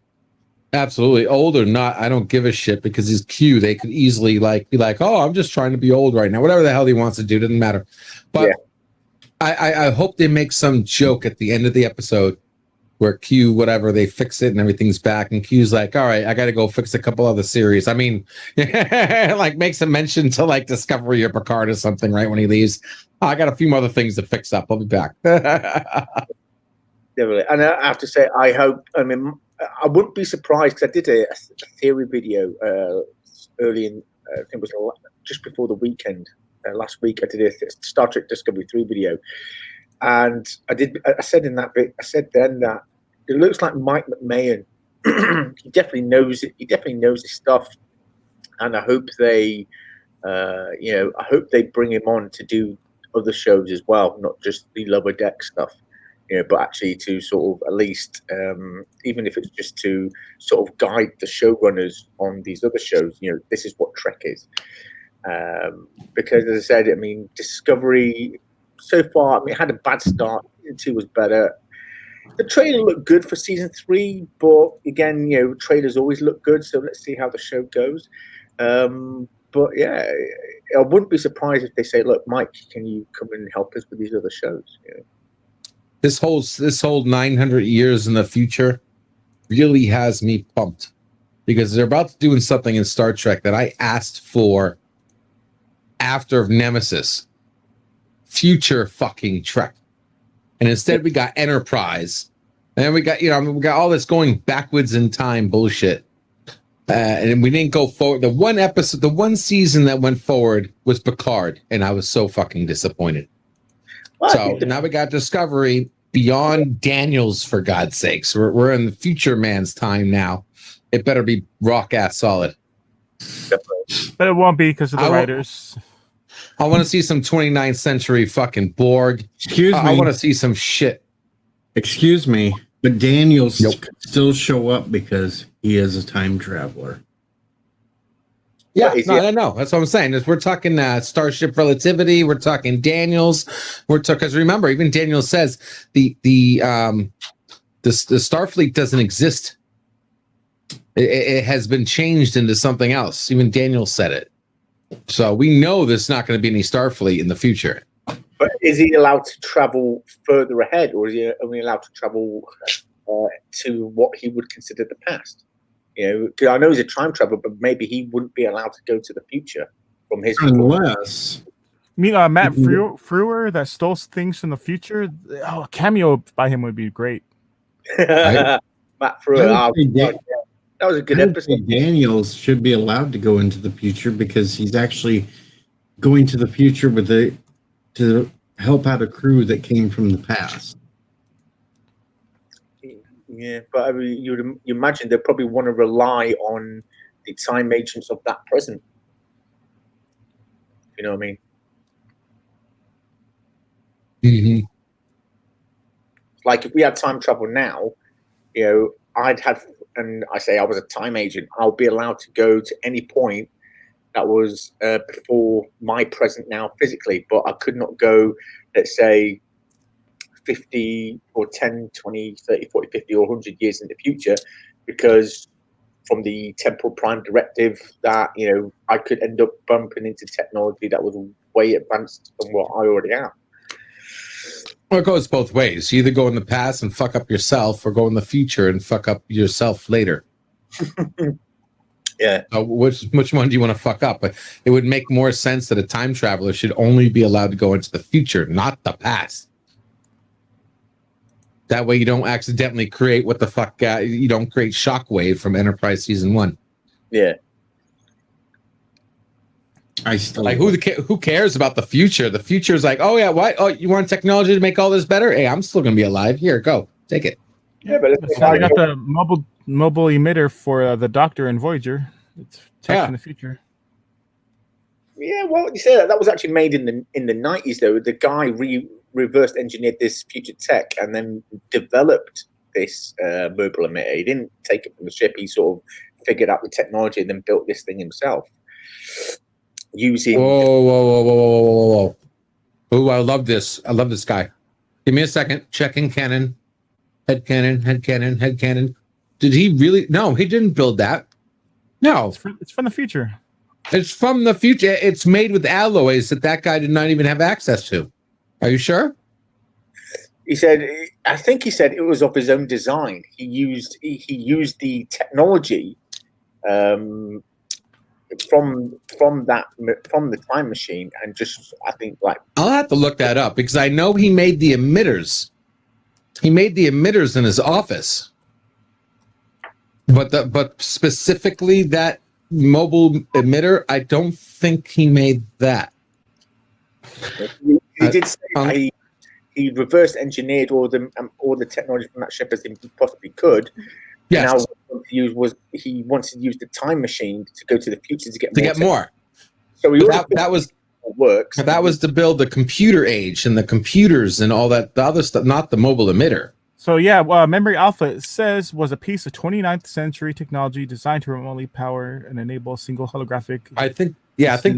Absolutely. Old or not, I don't give a shit, because he's Q. They could easily be like, oh, I'm just trying to be old right now. Whatever the hell he wants to do, doesn't matter. But I hope they make some joke at the end of the episode where Q, whatever, they fix it and everything's back. And Q's like, all right, I got to go fix a couple other series. I mean, like makes a mention to like Discovery or Picard or something, right? When he leaves, I got a few other things to fix up. I'll be back. Definitely. And I have to say, I hope, I mean, I wouldn't be surprised, because I did a theory video early in, I think it was just before the weekend. Last week, I did a Star Trek Discovery 3 video. And I said in that bit, I said then that it looks like Mike McMahon. He definitely knows it. He definitely knows his stuff. And I hope they, I hope they bring him on to do other shows as well, not just the Lower Deck stuff. But actually to sort of at least, even if it's just to sort of guide the showrunners on these other shows, this is what Trek is. Because as I said, I mean, Discovery so far, I mean, it had a bad start. Season 2 was better. The trailer looked good for season 3, but again, trailers always look good. So let's see how the show goes. But yeah, I wouldn't be surprised if they say, "Look, Mike, can you come and help us with these other shows?" This whole 900 years in the future really has me pumped, because they're about to do something in Star Trek that I asked for after Nemesis. Future fucking Trek. And instead we got Enterprise. And then we got, we got all this going backwards in time bullshit. And we didn't go forward. The one season that went forward was Picard, and I was so fucking disappointed. Well, so now we got Discovery beyond Daniels, for God's sakes. We're in the future man's time now. It better be rock ass solid. But it won't be because of the writers. I want to see some 29th century fucking Borg. Excuse me. I want to see some shit. Excuse me, but Daniels could still show up because he is a time traveler. Yeah, no. That's what I'm saying. We're talking Starship Relativity. We're talking Daniels. Because remember, even Daniels says the Starfleet doesn't exist. It has been changed into something else. Even Daniels said it. So we know there's not going to be any Starfleet in the future. But is he allowed to travel further ahead, or is he only allowed to travel to what he would consider the past? Because I know he's a time traveler, but maybe he wouldn't be allowed to go to the future from his. Unless. You mean Matt Frewer that stole things from the future? Oh, a cameo by him would be great. Matt Frewer. That was a good episode. Daniels should be allowed to go into the future, because he's actually going to the future to help out a crew that came from the past. Yeah, but I mean, you imagine they probably want to rely on the time agents of that present. You know what I mean? Mm-hmm. Like if we had time travel now, I'd have. And I say I was a time agent, I'll be allowed to go to any point that was before my present now physically, but I could not go, let's say, 50 or 10, 20, 30, 40, 50 or 100 years in the future, because from the Temporal Prime Directive that, I could end up bumping into technology that was way advanced from what I already am. Well, it goes both ways. You either go in the past and fuck up yourself, or go in the future and fuck up yourself later. Yeah. Which one do you want to fuck up? But it would make more sense that a time traveler should only be allowed to go into the future, not the past. That way you don't accidentally create what the fuck, you don't create Shockwave from Enterprise Season 1. Yeah. I still Like, who cares about the future? The future is like, oh, yeah, what? Oh, you want technology to make all this better? Hey, I'm still going to be alive. Here, go. Take it. Yeah, but so they got the mobile emitter for the Doctor and Voyager. It's tech in the future. Yeah, well, you say that was actually made in the 90s, though. The guy reverse engineered this future tech and then developed this mobile emitter. He didn't take it from the ship. He sort of figured out the technology and then built this thing himself. Using Whoa. Oh, I love this. I love this guy. Give me a second. Checking cannon. Head cannon. Did he really? No, he didn't build that. No. It's from the future. It's from the future. It's made with alloys that guy did not even have access to. Are you sure? He said, I think he said it was of his own design. He used the technology from the time machine, and just, I think, like, I'll have to look that up because I know he made the emitters. He made the emitters in his office, but specifically that mobile emitter, I don't think he made that. He did say he reverse engineered all the technology from that ship as he possibly could. Yes. Now he wanted to use the time machine to go to the future to get more. So that was works. That was to build the computer age and the computers and all that, the other stuff, not the mobile emitter. So yeah, Memory Alpha, it says, was a piece of 29th century technology designed to remotely power and enable a single holographic. I think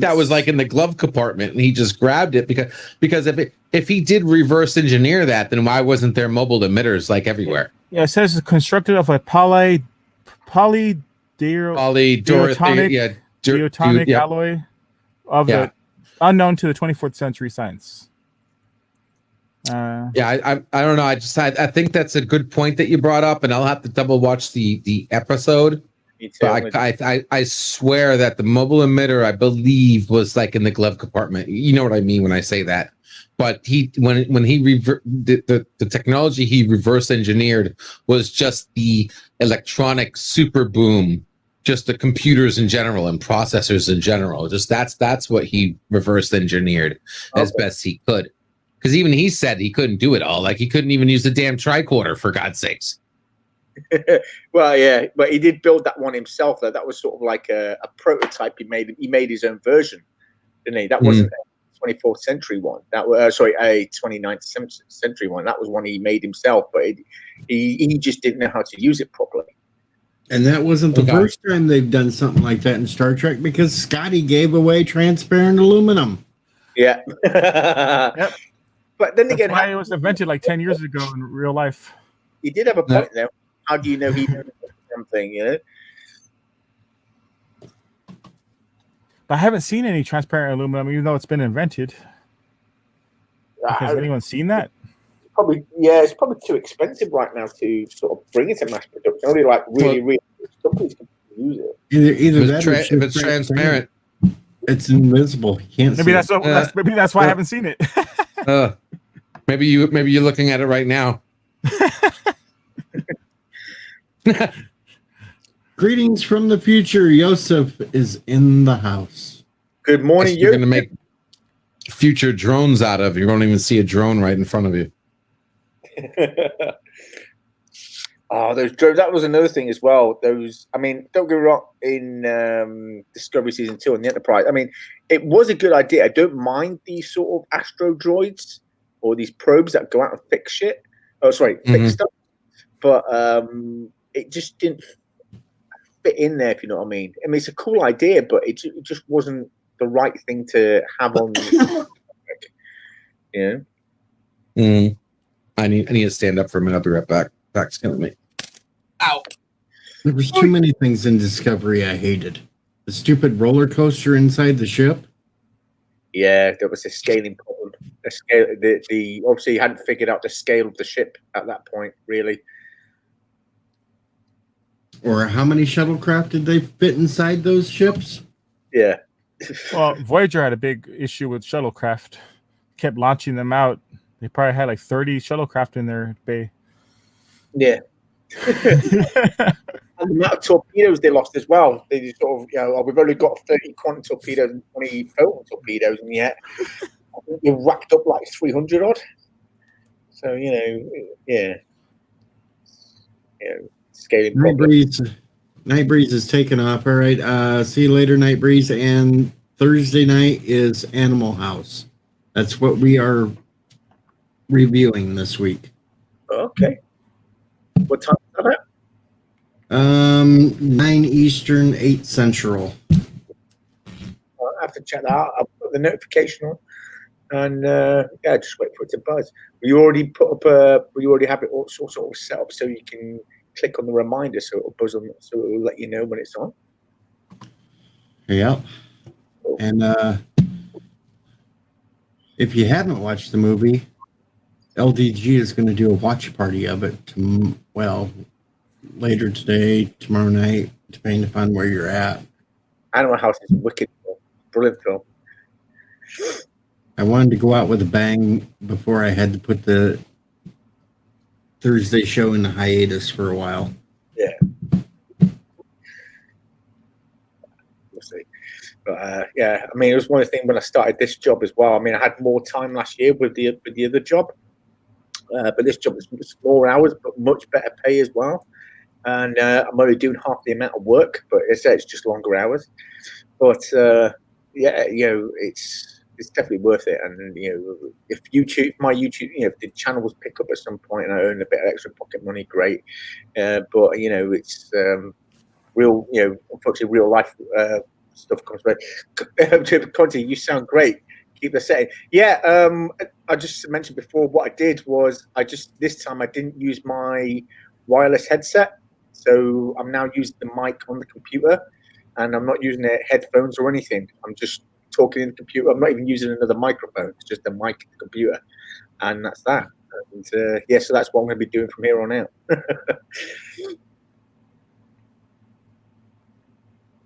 that was like in the glove compartment, and he just grabbed it because if he did reverse engineer that, then why wasn't there mobile emitters like everywhere? Yeah, it says it's constructed of a diatonic alloy of the unknown to the 24th century science. I don't know. I think that's a good point that you brought up, and I'll have to double watch the episode. But I swear that the mobile emitter, I believe, was like in the glove compartment. You know what I mean when I say that. But the technology he reverse engineered was just the electronic super boom, just the computers in general and processors in general. Just that's what he reverse engineered as best he could. Because even he said he couldn't do it all. Like, he couldn't even use the damn tricorder, for God's sakes. Well, yeah, but he did build that one himself, though. That was sort of like a prototype he made. He made his own version, didn't he? That wasn't a 24th century one. That was a 29th century one. That was one he made himself, but he just didn't know how to use it properly. And that wasn't the first time they've done something like that in Star Trek, because Scotty gave away transparent aluminum. Yeah. Yep. But then again, it was invented like 10 years ago in real life. He did have a point there. How do you know he knows something, you know? But I haven't seen any transparent aluminum, even though it's been invented. Has anyone seen that? It's probably too expensive right now to sort of bring it to mass production. Only like really companies can use it. Either that or if it's transparent, it's invisible. You can't. Maybe that's why I haven't seen it. Maybe you're looking at it right now. Greetings from the future. Yosef is in the house. Good morning. You're going to make future drones out of. You won't even see a drone right in front of you. Those drones. That was another thing as well. Those, I mean, don't get me wrong, in Discovery Season 2 on the Enterprise, I mean, it was a good idea. I don't mind these sort of astro droids or these probes that go out and fix shit. Fix stuff. But it just didn't fit in there, if you know what I mean. I mean, it's a cool idea, but it just wasn't the right thing to have on. You know? I need to stand up for a minute. I'll be right back. Back's killing me. Ow. There was too many things in Discovery I hated. The stupid roller coaster inside the ship. Yeah, there was a scaling problem. The obviously hadn't figured out the scale of the ship at that point, really. Or how many shuttlecraft did they fit inside those ships? Yeah. Well, Voyager had a big issue with shuttlecraft. Kept launching them out. They probably had like 30 shuttlecraft in their bay. Yeah. And the amount of torpedoes they lost as well. They just sort of, oh, we've only got 30 quantum torpedoes and 20 photon torpedoes, and yet I think they racked up like 300 odd. So, yeah. Scaling problem. Night Breeze is taking off. All right. See you later, Night Breeze. And Thursday night is Animal House. That's what we are reviewing this week. Okay. What time is that at? 9 Eastern, 8 Central. I'll have to check that out. I'll put the notification on, and just wait for it to buzz. We already have it all sort of set up so you can click on the reminder, so it'll buzz on, so it'll let you know when it's on. Yeah. And if you haven't watched the movie, LDG is going to do a watch party of it. Later today, tomorrow night, depending upon where you're at. Animal House is a wicked film. Brilliant film. I wanted to go out with a bang before I had to put the Thursday show in the hiatus for a while. Yeah. We'll see. But I mean, it was one of the things when I started this job as well. I mean, I had more time last year with the other job, but this job is more hours, but much better pay as well. And I'm only doing half the amount of work, but it's just longer hours. But it's definitely worth it. And if my YouTube, if the channels pick up at some point and I earn a bit of extra pocket money, great. But it's real. Unfortunately, real life stuff comes back. Conti, you sound great. Keep the setting. Yeah. I just mentioned before what I did was this time I didn't use my wireless headset. So I'm now using the mic on the computer, and I'm not using the headphones or anything. I'm just talking in the computer. I'm not even using another microphone. It's just a mic in the computer, and that's that. And so that's what I'm going to be doing from here on out.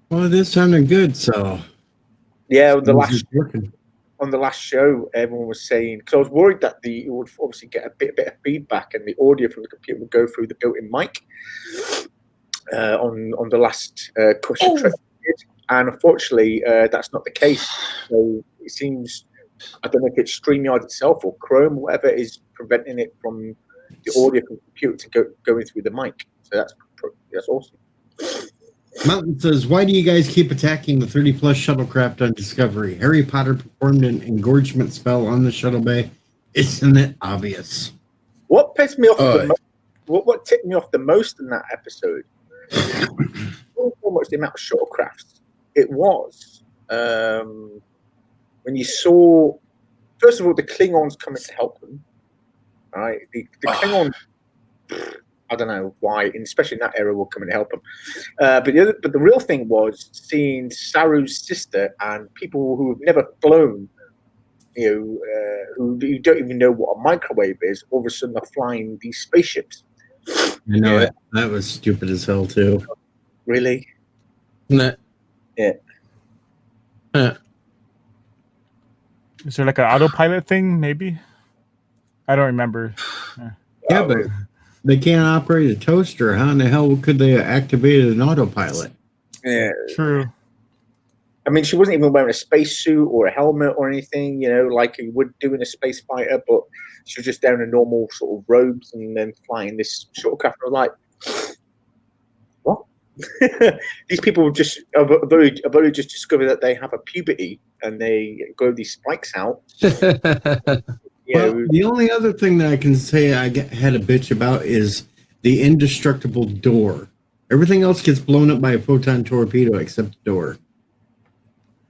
Well, this sounded good. So yeah, on the last show, everyone was saying, because I was worried that it would obviously get a bit of feedback, and the audio from the computer would go through the built-in mic on the last cushion trip. And unfortunately, that's not the case. So it seems, I don't know if it's StreamYard itself or Chrome, whatever is preventing it from the audio from the computer to going through the mic. So that's awesome. Mountain says, why do you guys keep attacking the 30-plus shuttlecraft on Discovery? Harry Potter performed an engorgement spell on the shuttle bay. Isn't it obvious? What pissed me off the most, what tipped me off the most in that episode wasn't so much the amount of shuttlecrafts. It was when you saw, first of all, the Klingons coming to help them. Right? The Klingons, I don't know why, and especially in that era, will come and help them. But the real thing was seeing Saru's sister and people who have never flown, who don't even know what a microwave is, all of a sudden are flying these spaceships. I know that was stupid as hell too. Really? Nah. Yeah. Is there like an autopilot thing? Maybe. I don't remember. Yeah, but they can't operate a toaster. How in the hell could they activate an autopilot? Yeah. True. I mean, she wasn't even wearing a spacesuit or a helmet or anything, like you would do in a space fighter, but she was just down in normal sort of robes and then flying this shuttlecraft. I was like, what? These people have only just discovered that they have a puberty and they grow these spikes out. Well, the only other thing that I can say I had a bitch about is the indestructible door. Everything else gets blown up by a photon torpedo except the door.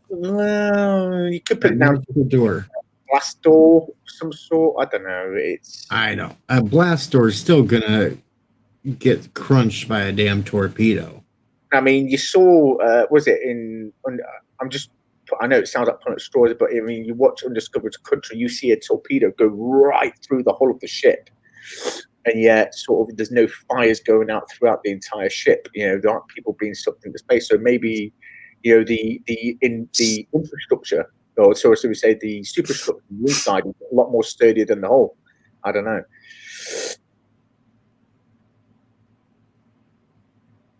Well, you could put it down the door. Blast door of some sort. I don't know. I know. A blast door is still gonna get crunched by a damn torpedo. I mean, you saw, was it I know it sounds like pulling at straws, but I mean, you watch Undiscovered Country, you see a torpedo go right through the hull of the ship, and yet sort of there's no fires going out throughout the entire ship. There aren't people being sucked into space. So maybe, the infrastructure, or so we say the superstructure inside is a lot more sturdier than the hull. I don't know.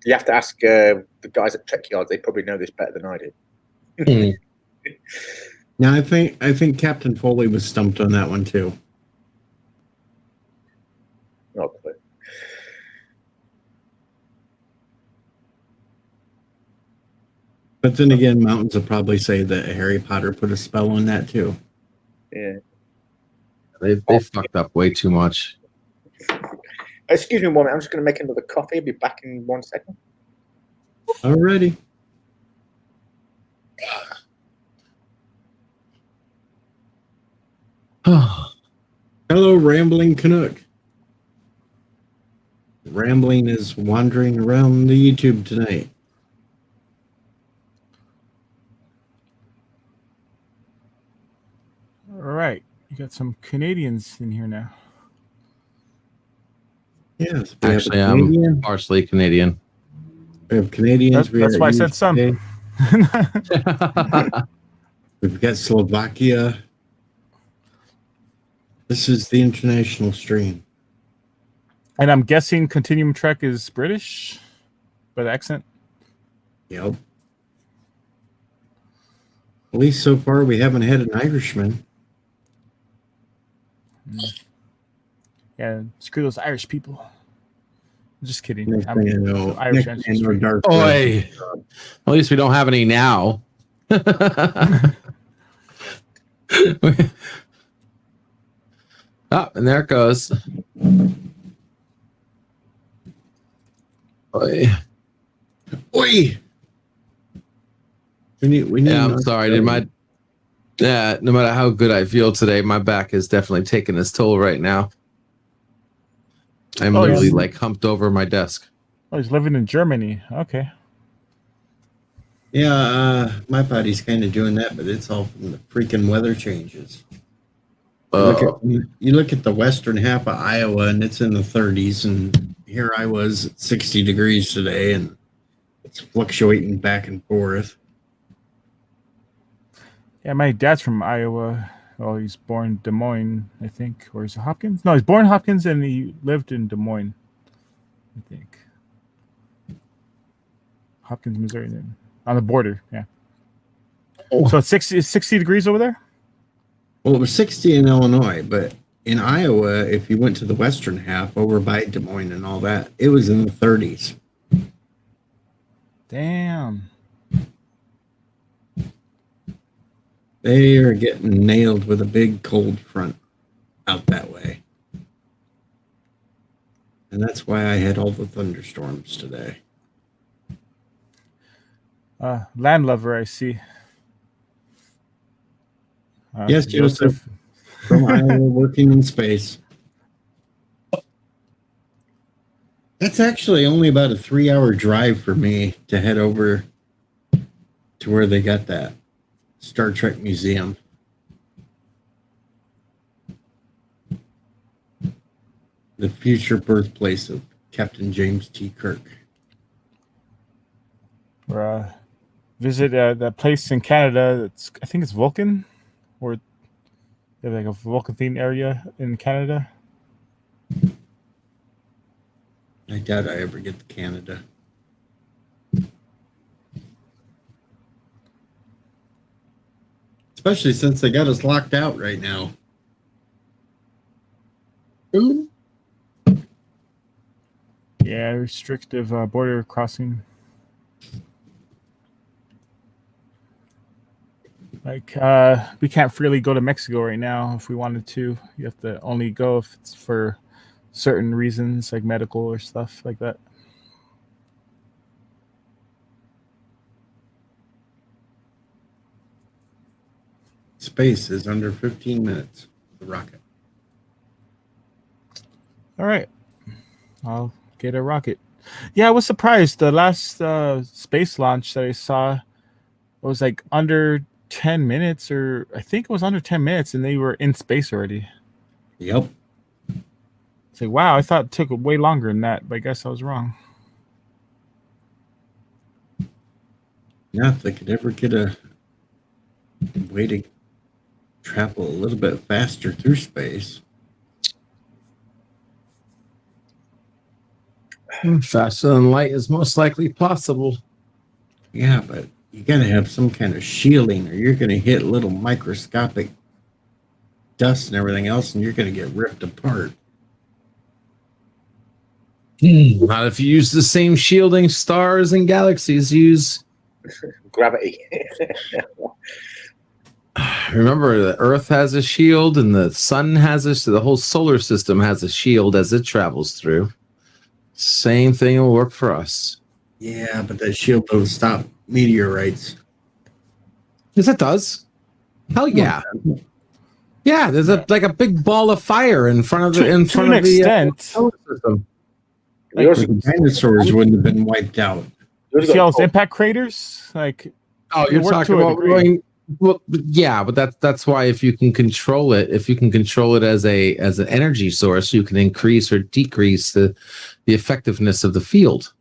You have to ask the guys at Trek Yards. They probably know this better than I do. Now I think Captain Foley was stumped on that one too. Not clear. But then again, Mountains will probably say that Harry Potter put a spell on that too. Yeah. They fucked up way too much. Excuse me, 1 minute. I'm just going to make another coffee. I'll be back in 1 second. Alrighty. Hello, Rambling Canuck. Rambling is wandering around the YouTube tonight. All right. You got some Canadians in here now. Yes, we Actually, have a I'm Canadian. partially Canadian. We have Canadians. That's why I said some. We've got Slovakia. This is the international stream. And I'm guessing Continuum Trek is British by the accent. Yep. At least so far, we haven't had an Irishman. Yeah, screw those Irish people. Just kidding. Next I'm thing I know, Irish next thing I know, ancestry. Dark Oi. At least we don't have any now. Oh, and there it goes. Oi. Oi! We need Yeah, I'm an sorry. Australian. No matter how good I feel today, my back is definitely taking its toll right now. I'm Oh, literally yes. like humped over my desk. Oh, he's living in Germany. Okay. Yeah, my body's kind of doing that, but it's all from the freaking weather changes. You look at the western half of Iowa, and it's in the 30s, and here I was at 60 degrees today, and it's fluctuating back and forth. Yeah, my dad's from Iowa. Well, he's born in Des Moines, I think. Or is it Hopkins? No, he's born in Hopkins and he lived in Des Moines, I think. Hopkins, Missouri, then. On the border, yeah. Oh. So it's 60 degrees over there? Well, it was 60 in Illinois, but in Iowa, if you went to the western half over by Des Moines and all that, it was in the 30s. Damn. They are getting nailed with a big cold front out that way. And that's why I had all the thunderstorms today. Land lover, I see. Yes, Joseph. From Iowa, working in space. That's actually only about a 3-hour drive for me to head over to where they got that Star Trek museum. The future birthplace of Captain James T. Kirk. Or visit that place in Canada. That's, I think it's Vulcan, or they have like a Vulcan themed area in Canada. I doubt I ever get to Canada. Especially since they got us locked out right now. Ooh. Yeah, restrictive border crossing. Like, we can't freely go to Mexico right now if we wanted to. You have to only go if it's for certain reasons, like medical or stuff like that. Space is under 15 minutes. The rocket. All right. I'll get a rocket. Yeah, I was surprised. The last space launch that I saw was like under 10 minutes, or I think it was under 10 minutes, and they were in space already. Yep. It's like, wow, I thought it took way longer than that, but I guess I was wrong. Yeah, if they could ever get a way to travel a little bit faster through space. Faster than light is most likely possible. Yeah, but you gotta have some kind of shielding, or you're gonna hit little microscopic dust and everything else, and you're gonna get ripped apart. Not if you use the same shielding stars and galaxies use. Gravity. Remember, the Earth has a shield, and the sun has the whole solar system has a shield as it travels through. Same thing will work for us. Yeah, but that shield don't stop meteorites. Yes, it does. Hell yeah. Yeah, there's a big ball of fire in front of the To an extent. solar system. The dinosaurs wouldn't have been wiped out. See all those impact craters? Like, Oh, you're talking about going. Well, yeah, but that's why if you can control it, as an energy source, you can increase or decrease the effectiveness of the field.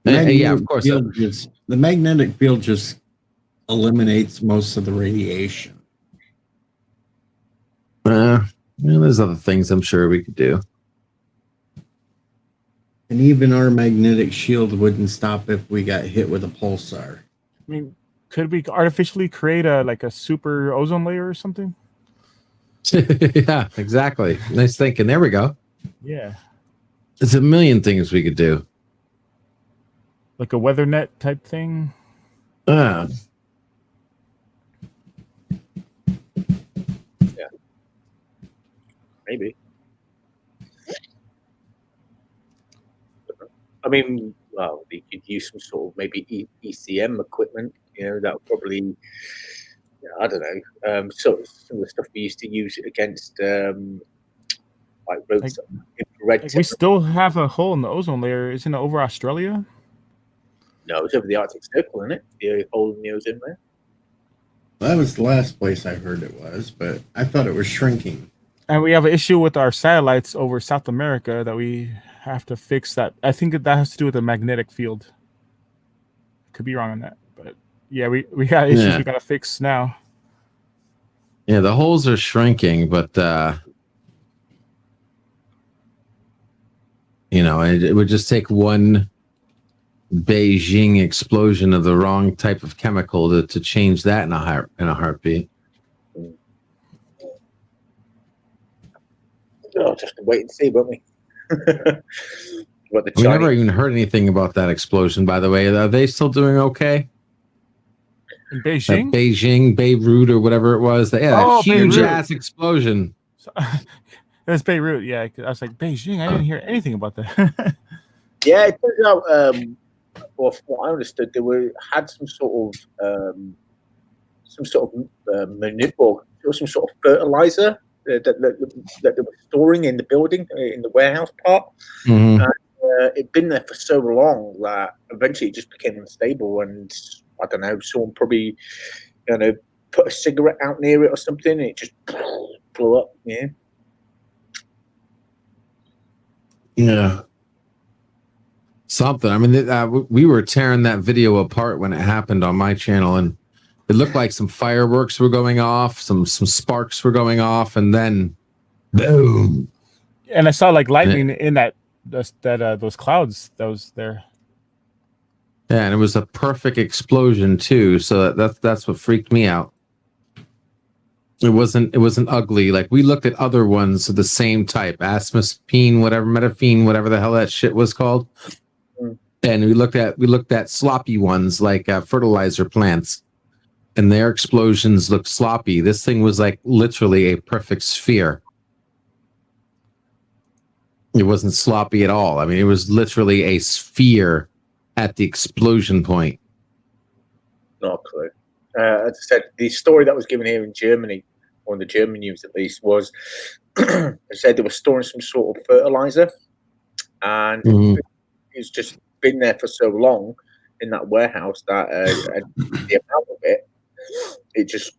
Yeah, of course. The magnetic field just eliminates most of the radiation. There's other things I'm sure we could do. And even our magnetic shield wouldn't stop if we got hit with a pulsar. I mean, could we artificially create a super ozone layer or something? Yeah, exactly. Nice thinking. There we go. Yeah. There's a million things we could do. Like a weather net type thing? Yeah. Maybe. I mean, well, you could use some sort of maybe ECM equipment. That would probably, I don't know, some of the stuff we used to use against like roads, infrared. Like we still have a hole in the ozone layer. Isn't it over Australia? No, it's over the Arctic Circle, isn't it? The hole in the ozone layer. Well, that was the last place I heard it was, but I thought it was shrinking. And we have an issue with our satellites over South America that we have to fix. That I think that has to do with the magnetic field. Could be wrong on that, but yeah, we got issues we got to fix now. Yeah, the holes are shrinking, but it would just take one Beijing explosion of the wrong type of chemical to change that in a heartbeat. Oh, just wait and see, won't we? We never even heard anything about that explosion, by the way. Are they still doing okay? In Beijing? Beijing, Beirut, or whatever it was. That huge ass explosion. It was Beirut, yeah. I was like, Beijing? I didn't hear anything about that. Yeah, it turns out, well, from what I understood, they had some sort of manipulator, or some sort of fertilizer that they were storing in the building, in the warehouse part. Mm-hmm. And it'd been there for so long that eventually it just became unstable. And I don't know, someone probably, put a cigarette out near it or something, and it just blew up. Yeah. Yeah. Something. I mean, we were tearing that video apart when it happened on my channel, and it looked like some fireworks were going off, some sparks were going off, and then boom. And I saw like lightning in those clouds that was there. Yeah, and it was a perfect explosion too. So that's what freaked me out. It wasn't ugly. Like we looked at other ones of the same type, metafine, whatever the hell that shit was called. And we looked at sloppy ones like fertilizer plants, and their explosions looked sloppy. This thing was like literally a perfect sphere. It wasn't sloppy at all. I mean, it was literally a sphere at the explosion point. Not a clue. As I said, the story that was given here in Germany, or in the German news at least, was they said they were storing some sort of fertilizer, and it's just been there for so long in that warehouse that the amount of it just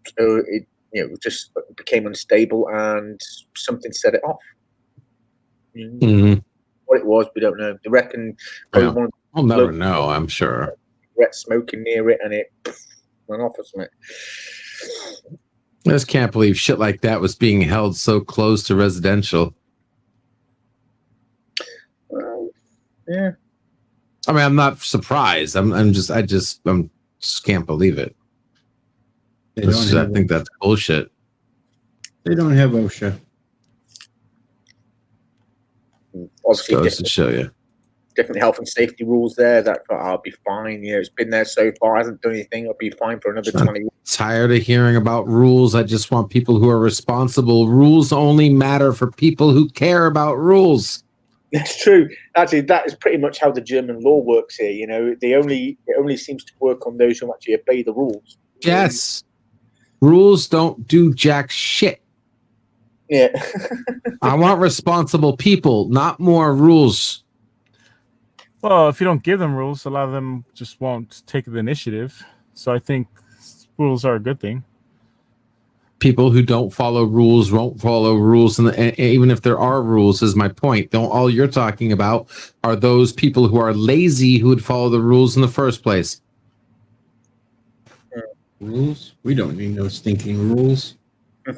became unstable, and something set it off. What it was, we don't know. They reckon I'll never know, I'm sure. Smoking near it, and it went off or something. I just can't believe shit like that was being held so close to residential. Yeah. I mean, I'm not surprised. I just can't believe it. They don't I have, think that's bullshit. they don't have OSHA. Obviously, Goes to show you. different health and safety rules there. That I'll be fine. You know, it's been there so far, hasn't done anything. I'll be fine for another 20 years. Tired of hearing about rules. I just want people who are responsible. Rules only matter for people who care about rules. That's true. Actually, that is pretty much how the German law works here. You know, it only seems to work on those who actually obey the rules. Yes. Rules don't do jack shit. Yeah. I want responsible people, not more rules. Well, if you don't give them rules, a lot of them just won't take the initiative. So I think rules are a good thing. People who don't follow rules won't follow rules, and even if there are rules, is my point. Don't all you're talking about are those people who are lazy who would follow the rules in the first place. Rules? We don't need no stinking rules.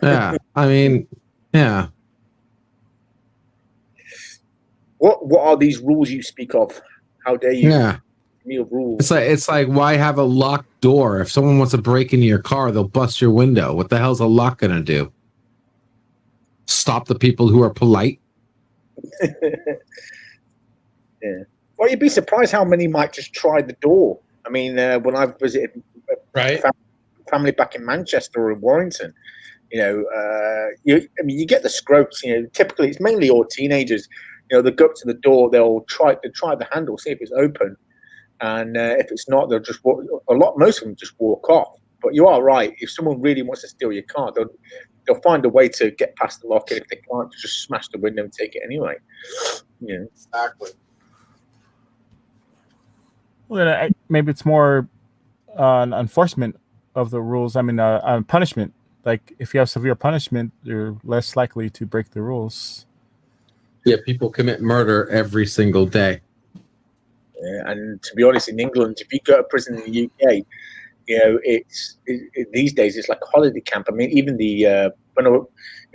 Yeah, I mean, yeah. What are these rules you speak of? How dare you? Yeah. Me of rules. It's like why have a locked door? If someone wants to break into your car, they'll bust your window. What the hell's a lock gonna do? Stop the people who are polite? Yeah. Well, you'd be surprised how many might just try the door. I mean, when I've visited family back in Manchester or in Warrington, you know, you get the scropes. You know, typically it's mainly all teenagers. You know, they go up to the door, they'll try the handle, see if it's open. And if it's not, they'll just walk. Most of them just walk off. But you are right. If someone really wants to steal your car, they'll find a way to get past the lock. And if they can't, just smash the window and take it anyway. You know. Exactly. Well, then maybe it's more enforcement of the rules. I mean, punishment. Like if you have severe punishment, you're less likely to break the rules. Yeah, people commit murder every single day. Yeah, and to be honest, in England, if you go to prison in the UK, you know, these days it's like a holiday camp. I mean, even in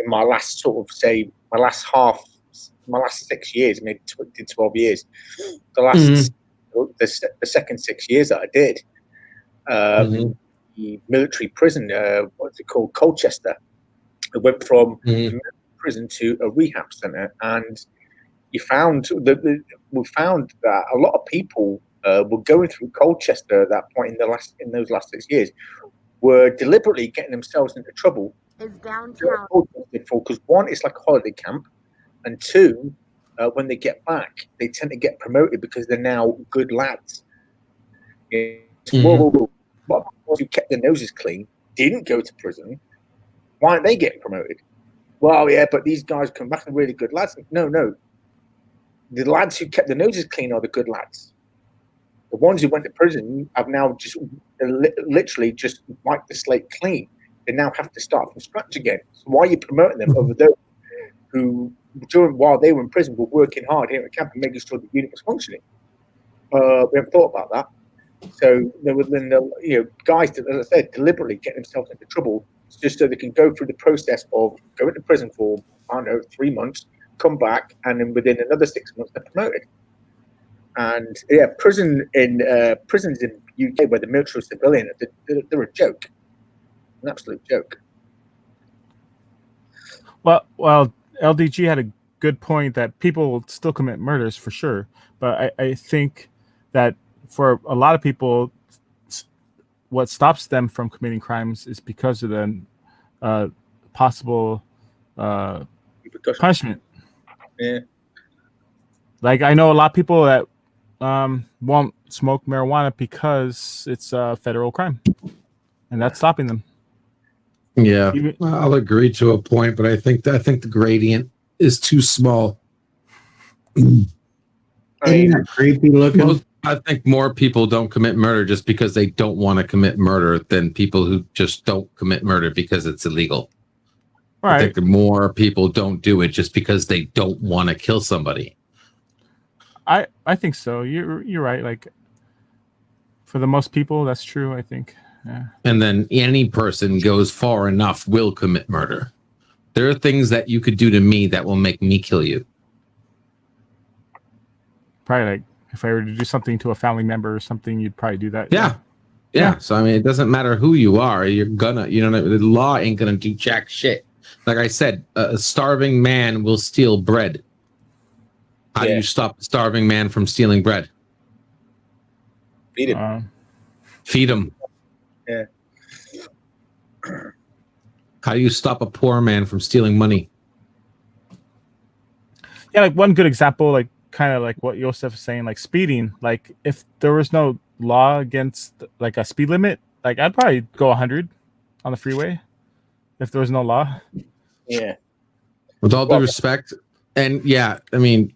my last my last 6 years, maybe 12 years, the second 6 years that I did, the military prison, what's it called, Colchester, I went from prison to a rehab center, and we found that a lot of people were going through Colchester at that point in those last 6 years, were deliberately getting themselves into trouble. Is downtown. Because one, it's like a holiday camp, and two, when they get back, they tend to get promoted because they're now good lads. Whoa. Who kept their noses clean, didn't go to prison. Why aren't they getting promoted? Well, yeah, but these guys come back and really good lads. No. The lads who kept their noses clean are the good lads. The ones who went to prison have now just literally just wiped the slate clean. They now have to start from scratch again. So why are you promoting them over those who, while they were in prison, were working hard here at camp and making sure the unit was functioning? We haven't thought about that. So there were then, guys that, as I said, deliberately getting themselves into trouble just so they can go through the process of going to prison for, 3 months, come back, and then within another 6 months they're promoted. And yeah, prisons in UK where the military is civilian, they're a joke, an absolute joke. Well, LDG had a good point that people will still commit murders for sure, but I think that for a lot of people, what stops them from committing crimes is because of the possible punishment. Yeah. Like I know a lot of people that won't smoke marijuana because it's a federal crime, and that's stopping them. Yeah, I'll agree to a point, but I think the gradient is too small. Isn't that creepy looking? I think more people don't commit murder just because they don't want to commit murder than people who just don't commit murder because it's illegal. Right. I think the more people don't do it just because they don't want to kill somebody. I think so. You're right. Like for the most people, that's true. I think. Yeah. And then any person goes far enough will commit murder. There are things that you could do to me that will make me kill you. probably like if I were to do something to a family member or something, you'd probably do that. Yeah. So I mean, it doesn't matter who you are. You're gonna, the law ain't gonna do jack shit. Like I said, a starving man will steal bread. How do you stop a starving man from stealing bread? Feed him. Feed him. Yeah. How do you stop a poor man from stealing money? Yeah, like one good example, like kind of like what Joseph is saying, like speeding. Like if there was no law against like a speed limit, like I'd probably go 100 on the freeway if there was no law. Yeah. With all due respect, and yeah, I mean,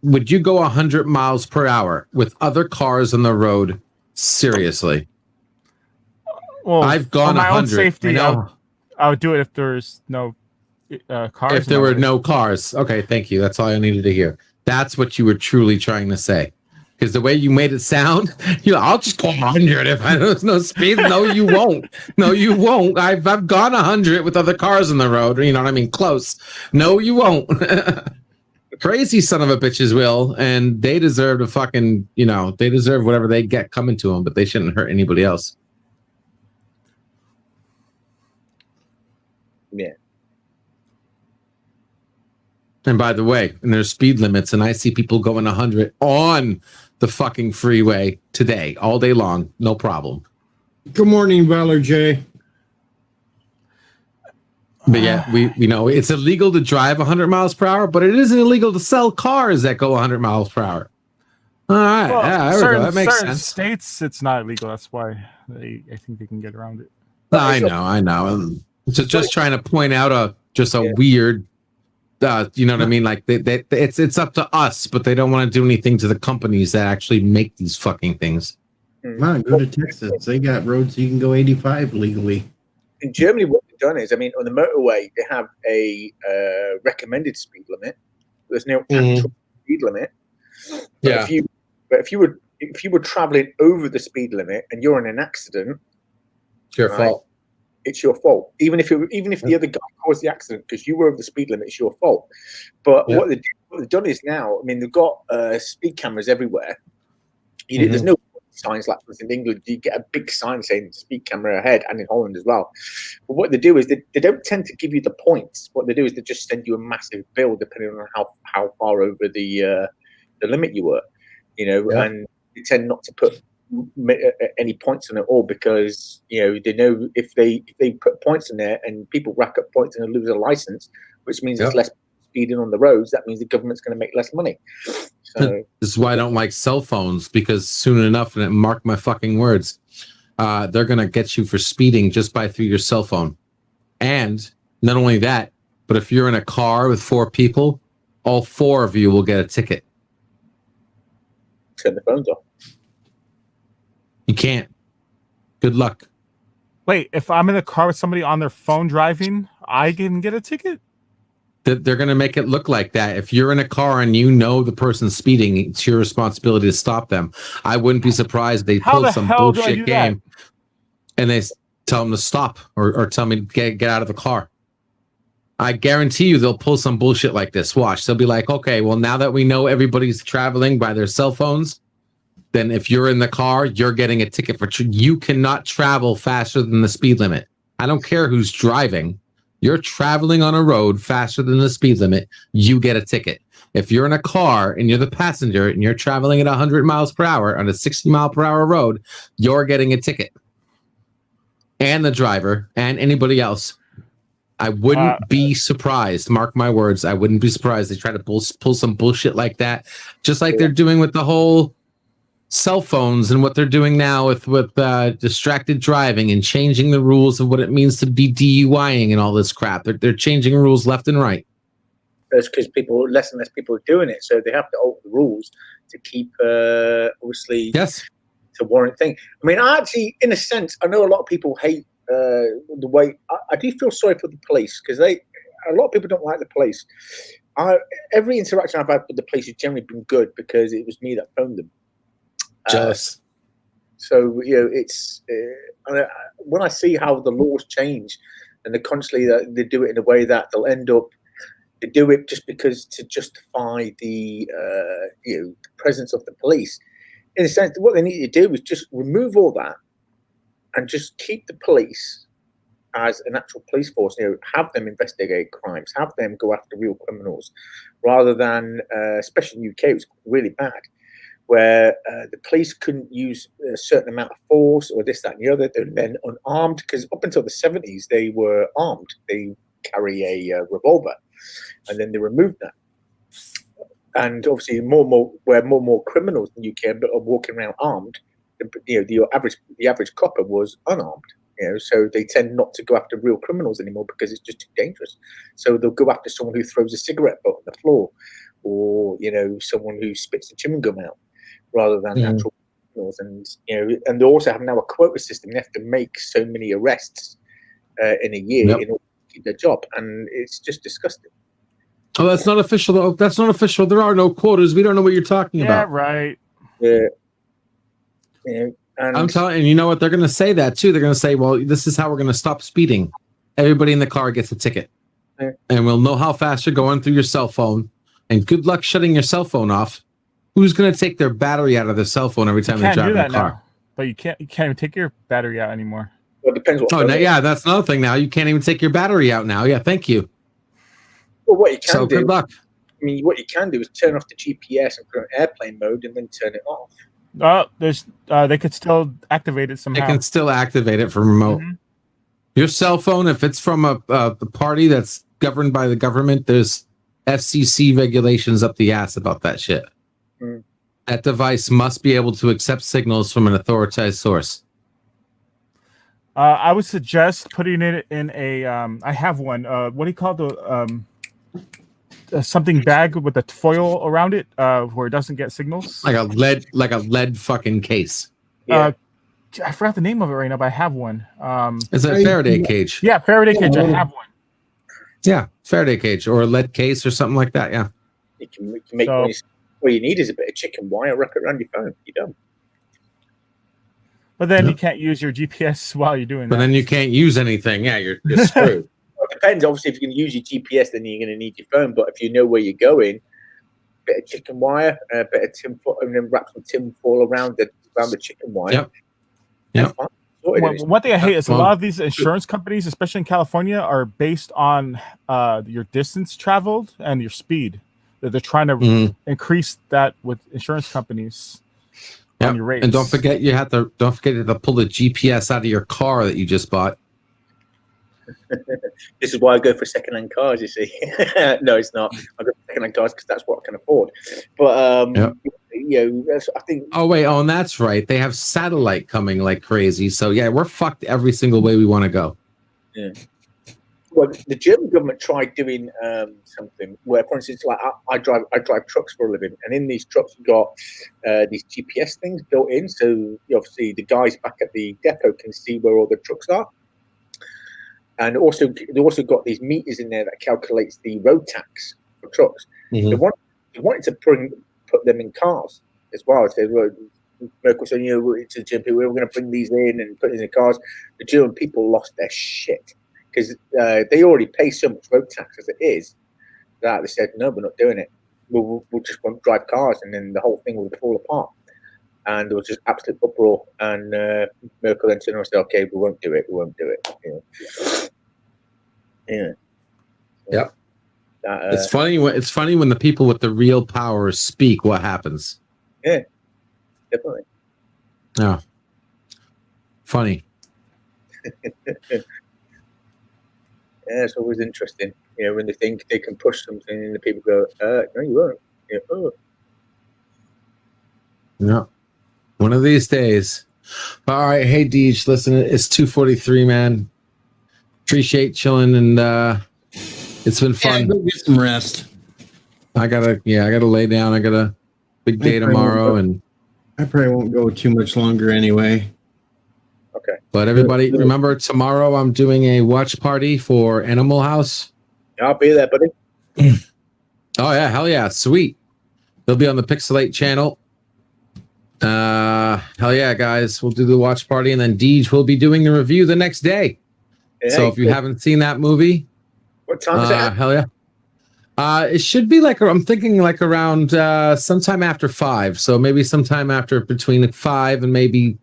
would you go 100 miles per hour with other cars on the road? Seriously. Well, I've gone for my 100. own safety, I know. I would do it if there's no cars. If there were no cars. Okay, thank you. That's all I needed to hear. That's what you were truly trying to say. Because the way you made it sound, I'll just go 100 if there's no speed. No, you won't. No, you won't. I've gone 100 with other cars on the road. You know what I mean? Close. No, you won't. Crazy son of a bitches will, and they deserve to fucking, they deserve whatever they get coming to them, but they shouldn't hurt anybody else. Yeah. And by the way, and there's speed limits, and I see people going 100 on the fucking freeway today, all day long, no problem. Good morning, Valor J. But yeah, we know it's illegal to drive 100 miles per hour, but it isn't illegal to sell cars that go 100 miles per hour. All right, Well, yeah, there we go. That makes sense. States, it's not illegal. That's why I think they can get around it. I know. Just trying to point out a weird. You know what I mean? Like it's up to us, but they don't want to do anything to the companies that actually make these fucking things. Come on, go to Texas. They got roads you can go 85 legally. In Germany, what they've done is, I mean, on the motorway, they have a recommended speed limit. There's no actual speed limit. But if you were traveling over the speed limit and you're in an accident, it's your fault. It's your fault. Even if the other guy caused the accident because you were over the speed limit, it's your fault. But what they've done is now, I mean, they've got speed cameras everywhere. There's no signs like this in England. You get a big sign saying speed camera ahead, and in Holland as well. But what they do is they don't tend to give you the points. What they do is they just send you a massive bill depending on how far over the limit you were, and they tend not to put any points on it all because they know if they put points in there and people rack up points and lose a license, which means there's less speeding on the roads. That means the government's going to make less money. So this is why I don't like cell phones, because soon enough, and mark my fucking words, they're going to get you for speeding just through your cell phone. And not only that, but if you're in a car with 4 people, all 4 of you will get a ticket. Turn the phones off. You can't. Good luck. Wait, if I'm in a car with somebody on their phone driving, I can get a ticket? They're going to make it look like that. If you're in a car and the person's speeding, it's your responsibility to stop them. I wouldn't be surprised if they pull some bullshit game and they tell them to stop or tell me to get out of the car. I guarantee you they'll pull some bullshit like this. Watch. They'll be like, okay, well, now that we know everybody's traveling by their cell phones, then if you're in the car, you're getting a ticket for you cannot travel faster than the speed limit. I don't care who's driving. You're traveling on a road faster than the speed limit, you get a ticket. If you're in a car and you're the passenger and you're traveling at 100 miles per hour on a 60 mile per hour road, you're getting a ticket. And the driver and anybody else. I wouldn't be surprised. Mark my words. I wouldn't be surprised they try to pull some bullshit like that, just like they're doing with the whole cell phones and what they're doing now with distracted driving and changing the rules of what it means to be DUIing and all this crap. They're changing rules left and right. That's because less and less people are doing it, so they have to alter the rules to keep obviously to warrant thing. I mean, I actually, in a sense, I know a lot of people hate the way. I do feel sorry for the police because a lot of people don't like the police. Every interaction I've had with the police has generally been good because it was me that phoned them. Jealous. So it's when I see how the laws change and they constantly they do it in a way that they'll end up They do it just because to justify the presence of the police. In a sense, what they need to do is just remove all that and just keep the police as an actual police force. Have them investigate crimes, have them go after real criminals, rather than, especially in the UK, it was really bad, where the police couldn't use a certain amount of force or this, that, and the other. They're then unarmed, because up until the 70s, they were armed. They carry a revolver, and then they removed that. And obviously, more and more criminals in the UK are walking around armed. The average copper was unarmed. So they tend not to go after real criminals anymore because it's just too dangerous. So they'll go after someone who throws a cigarette butt on the floor, or someone who spits a chewing gum out, rather than actual criminals. And and they also have now a quota system. They have to make so many arrests in a year in order to keep their job, and it's just disgusting. Oh, that's not official, though. That's not official. There are no quotas. We don't know what you're talking about. Yeah, right. Yeah. I'm telling you, what? They're going to say that, too. They're going to say, well, this is how we're going to stop speeding. Everybody in the car gets a ticket. Yeah. And we'll know how fast you're going through your cell phone. And good luck shutting your cell phone off. Who's going to take their battery out of their cell phone every time they drive in the car? Now, but you can't even take your battery out anymore. Well, it depends what. That's another thing now. You can't even take your battery out now. Yeah, thank you. Well, what you can do. Good luck. I mean, what you can do is turn off the GPS and put it in airplane mode, and then turn it off. They could still activate it somehow. They can still activate it from remote. Mm-hmm. Your cell phone, if it's from a party that's governed by the government, there's FCC regulations up the ass about that shit. Mm. That device must be able to accept signals from an authorized source. I would suggest putting it in a. I have one. What do you call something bag with a foil around it, where it doesn't get signals? Like a lead fucking case. Yeah. I forgot the name of it right now, but I have one. It's a Faraday cage. Yeah, Faraday cage. I have one. Yeah, Faraday cage or a lead case or something like that. Yeah. You can make one. All you need is a bit of chicken wire, wrap it around your phone. You're done. But then you can't use your GPS while you're doing that. But then you can't use anything. Yeah, you're screwed. Well, it depends. Obviously, if you can use your GPS, then you're going to need your phone. But if you know where you're going, a bit of chicken wire, a bit of tin foil, and then wrap some tin foil around the chicken wire. Yep. One thing I hate is a lot of these insurance companies, especially in California, are based on your distance traveled and your speed. They're trying to increase that with insurance companies on your rates. And don't forget you have to pull the GPS out of your car that you just bought. This is why I go for second-hand cars. You see, no, it's not. I go for second-hand cars because that's what I can afford. But I think. Oh wait, and that's right. They have satellite coming like crazy. So yeah, we're fucked every single way we want to go. Yeah. Well, the German government tried doing something where, for instance, like I drive trucks for a living, and in these trucks you got these GPS things built in, so obviously the guys back at the depot can see where all the trucks are, and they also got these meters in there that calculates the road tax for trucks. Mm-hmm. They wanted to put them in cars as well. So Merkel said, to the German people, we're going to bring these in and put it in the cars. The German people lost their shit. Because they already pay so much road tax as it is, that they said, no, we're not doing it. We'll just want to drive cars, and then the whole thing will fall apart. And there was just absolute uproar. And Merkel then turned around and said, okay, we won't do it. Yeah. Yep. It's funny when the people with the real power speak. What happens? Yeah, definitely. Yeah. Funny. Yeah, it's always interesting, when they think they can push something and the people go, no, you won't. Yeah. One of these days. All right. Hey, Deej, listen, it's 2:43, man. Appreciate chilling, and it's been fun. Go get some rest. I gotta lay down. I got a big day tomorrow, and I probably won't go too much longer anyway. Okay. But everybody, remember tomorrow I'm doing a watch party for Animal House. Yeah, I'll be there, buddy. Oh yeah, hell yeah, sweet. They'll be on the Pixelate channel. Hell yeah, guys, we'll do the watch party, and then Deej will be doing the review the next day. So if you haven't seen that movie, what time is it? Hell yeah. It should be like I'm thinking like around sometime after 5. So maybe sometime after between 5 and maybe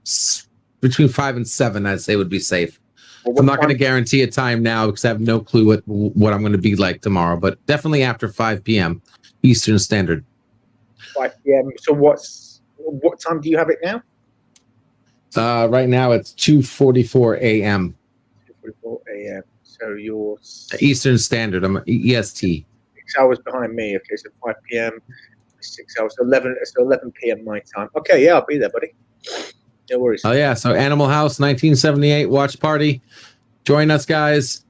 between 5 and 7, I'd say would be safe. Well, I'm not going to guarantee a time now because I have no clue what I'm going to be like tomorrow, but definitely after 5 p.m. Eastern Standard. 5 p.m. So what time do you have it now? Right now it's 2:44 a.m. 2:44 a.m. So you're Eastern Standard. I'm EST. 6 hours behind me. Okay, so 5 p.m. 6 hours. So 11 p.m. my time. Okay, yeah, I'll be there, buddy. No worries. Oh yeah, so Animal House 1978 watch party. Join us, guys.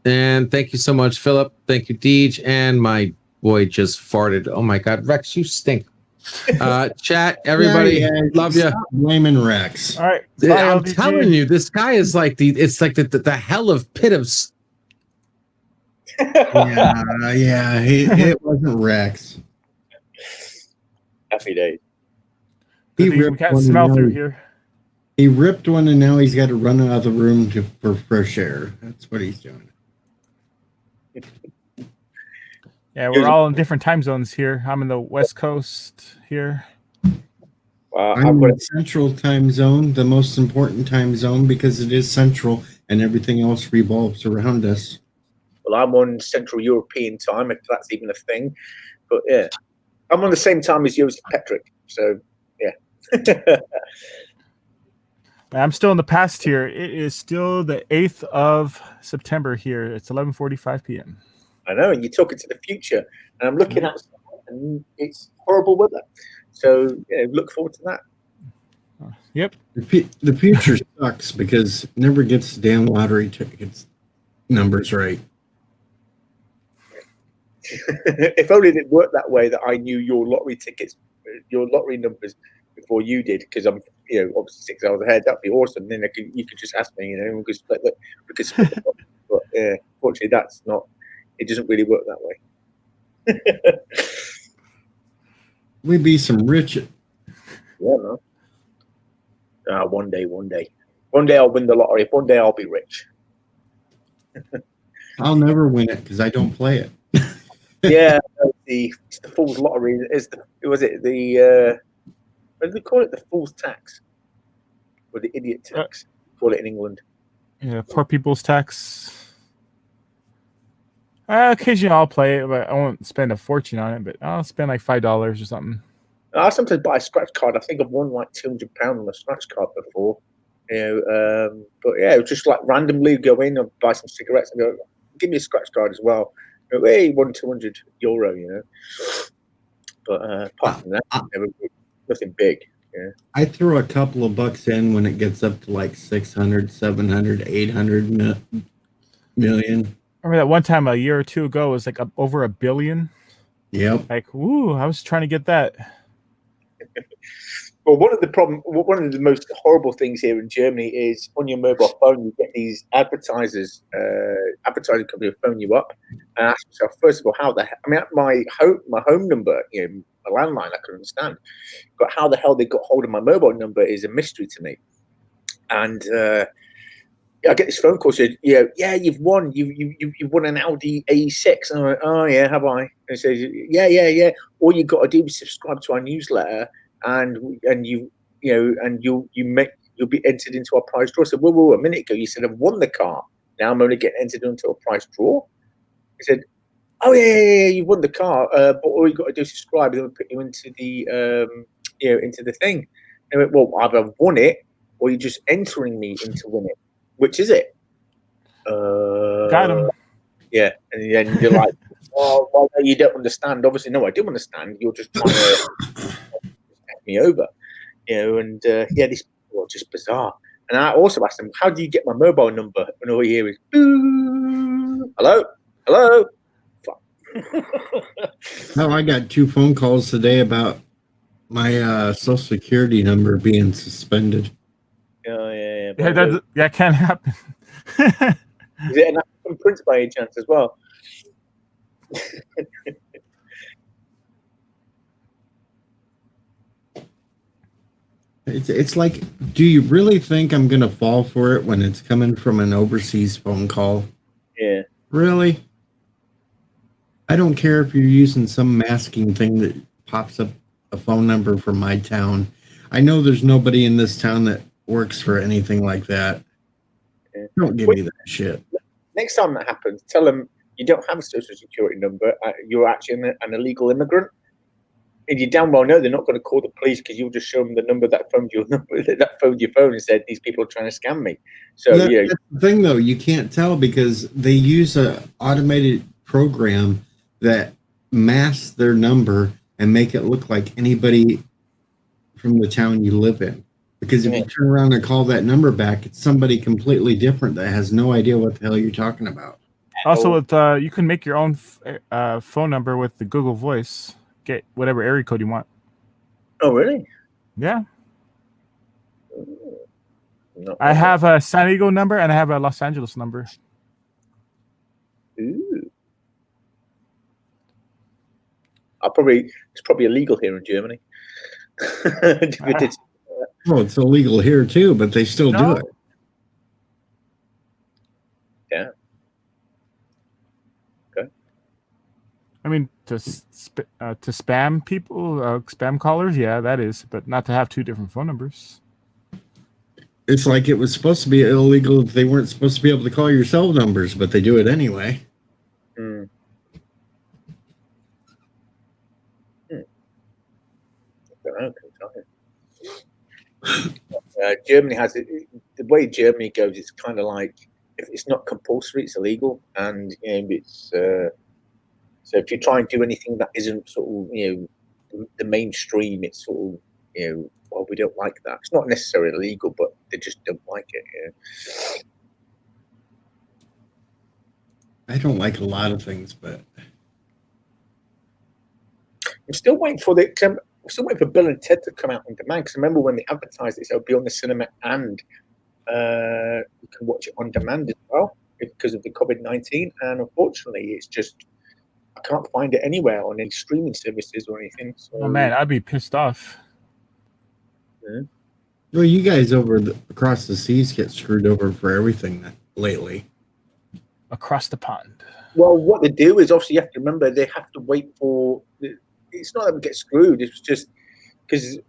And thank you so much, Philip. Thank you, Deej. And my boy just farted. Oh my God, Rex, you stink. Chat, everybody, love you. Blaming Rex. All right. I'm telling you, this guy is like the hell of pit of. Yeah, it wasn't Rex. Happy days. We can't smell through here. He ripped one, and now he's got to run out of the room for fresh air. That's what he's doing. Yeah, we're all in different time zones here. I'm in the West Coast here. I'm in Central Time Zone, the most important time zone, because it is central, and everything else revolves around us. Well, I'm on Central European time, if that's even a thing. But yeah, I'm on the same time as Joseph Patrick. So yeah. I'm still in the past here. It is still the 8th of September here. It's 11:45 p.m. I know, and you're talking to the future, and I'm looking outside, and it's horrible weather. So yeah, look forward to that. Yep. The future sucks because it never gets the damn lottery tickets numbers right. If only it worked that way, that I knew your lottery tickets, your lottery numbers before you did, because I'm, obviously 6 hours ahead. That'd be awesome. Then you could just ask me, and we could split the but yeah, fortunately, that's not. It doesn't really work that way. We'd be some rich. Yeah, no. One day I'll win the lottery. One day I'll be rich. I'll never win it because I don't play it. Yeah, it's the fool's lottery. What do they call it? The fool's tax, or the idiot tax? Call it in England. Yeah, poor people's tax. Occasionally I'll play it, but I won't spend a fortune on it. But I'll spend like $5 or something. I sometimes buy a scratch card. I think I've won like £200 on a scratch card before. But yeah, it was just like randomly go in and buy some cigarettes and go, give me a scratch card as well. Hey, won €200, But apart from that, nothing big. Yeah. I throw a couple of bucks in when it gets up to like 600, 700, 800 million. Remember that one time a year or two ago it was like over $1 billion. Yep. Like, woo! I was trying to get that. Well, one of the most horrible things here in Germany is on your mobile phone you get these advertising company will phone you up and ask yourself, first of all, how the hell? I mean, my home number, my landline, I can understand, but how the hell they got hold of my mobile number is a mystery to me. And I get this phone call said, yeah, you've won. You've won an Audi A6. And I'm like, oh yeah, have I? And it says, yeah. All you got to do is subscribe to our newsletter, and you'll be entered into our prize draw. So whoa, a minute ago you said I've won the car. Now I'm only getting entered into a prize draw. He said, oh yeah, you won the car, but all you got to do is subscribe, and then we'll put you into the into the thing. And I went, well, either I've won it or you're just entering me into win it. Which is it? Got him. Yeah, and then you're like, oh, well, no, you don't understand. Obviously, no, I do understand. You're just trying to get me over, and these people are just bizarre. And I also asked them, how do you get my mobile number? And all you hear is, hello. Fuck. No, I got 2 phone calls today about my Social Security number being suspended. Oh, yeah. That can happen. Is it an African prince by any chance as well? It's like, do you really think I'm going to fall for it when it's coming from an overseas phone call? Yeah. Really? I don't care if you're using some masking thing that pops up a phone number from my town. I know there's nobody in this town that works for anything like that. Yeah. Don't give Wait, me that shit. next time that happens, tell them you don't have a social security number. You're actually an illegal immigrant. And you damn well know they're not going to call the police because you'll just show them the number that phoned your number, that phoned your phone and said these people are trying to scam me. So yeah, That's the thing, though. You can't tell because they use a automated program that masks their number and make it look like anybody from the town you live in. Because if you turn around and call that number back, it's somebody completely different that has no idea what the hell you're talking about. Also, with you can make your own phone number with the Google Voice. Get whatever area code you want. Oh, really? Yeah. No, I have a San Diego number and I have a Los Angeles number. Ooh. It's probably illegal here in Germany. Oh, it's illegal here too, but they still do it. Yeah. Okay. I mean, to spam people, spam callers, yeah, that is, but not to have two different phone numbers. It's like it was supposed to be illegal if they weren't supposed to be able to call your cell numbers, but they do it anyway. Mm. Germany has it. The way Germany goes, it's kind of like if it's not compulsory, it's illegal, and it's so if you try and do anything that isn't sort of the mainstream, it's sort of well, we don't like that. It's not necessarily illegal, but they just don't like it. I don't like a lot of things, but I'm still waiting for Bill and Ted to come out on demand. Because remember when they advertised it, it'll be on the cinema and you can watch it on demand as well because of the COVID-19. And unfortunately, it's just I can't find it anywhere on any streaming services or anything. So, oh man, I'd be pissed off. Yeah. Well, you guys across the seas get screwed over for everything lately. Across the pond. Well, what they do is obviously you have to remember they have to wait for. It's not that we get screwed. It's just because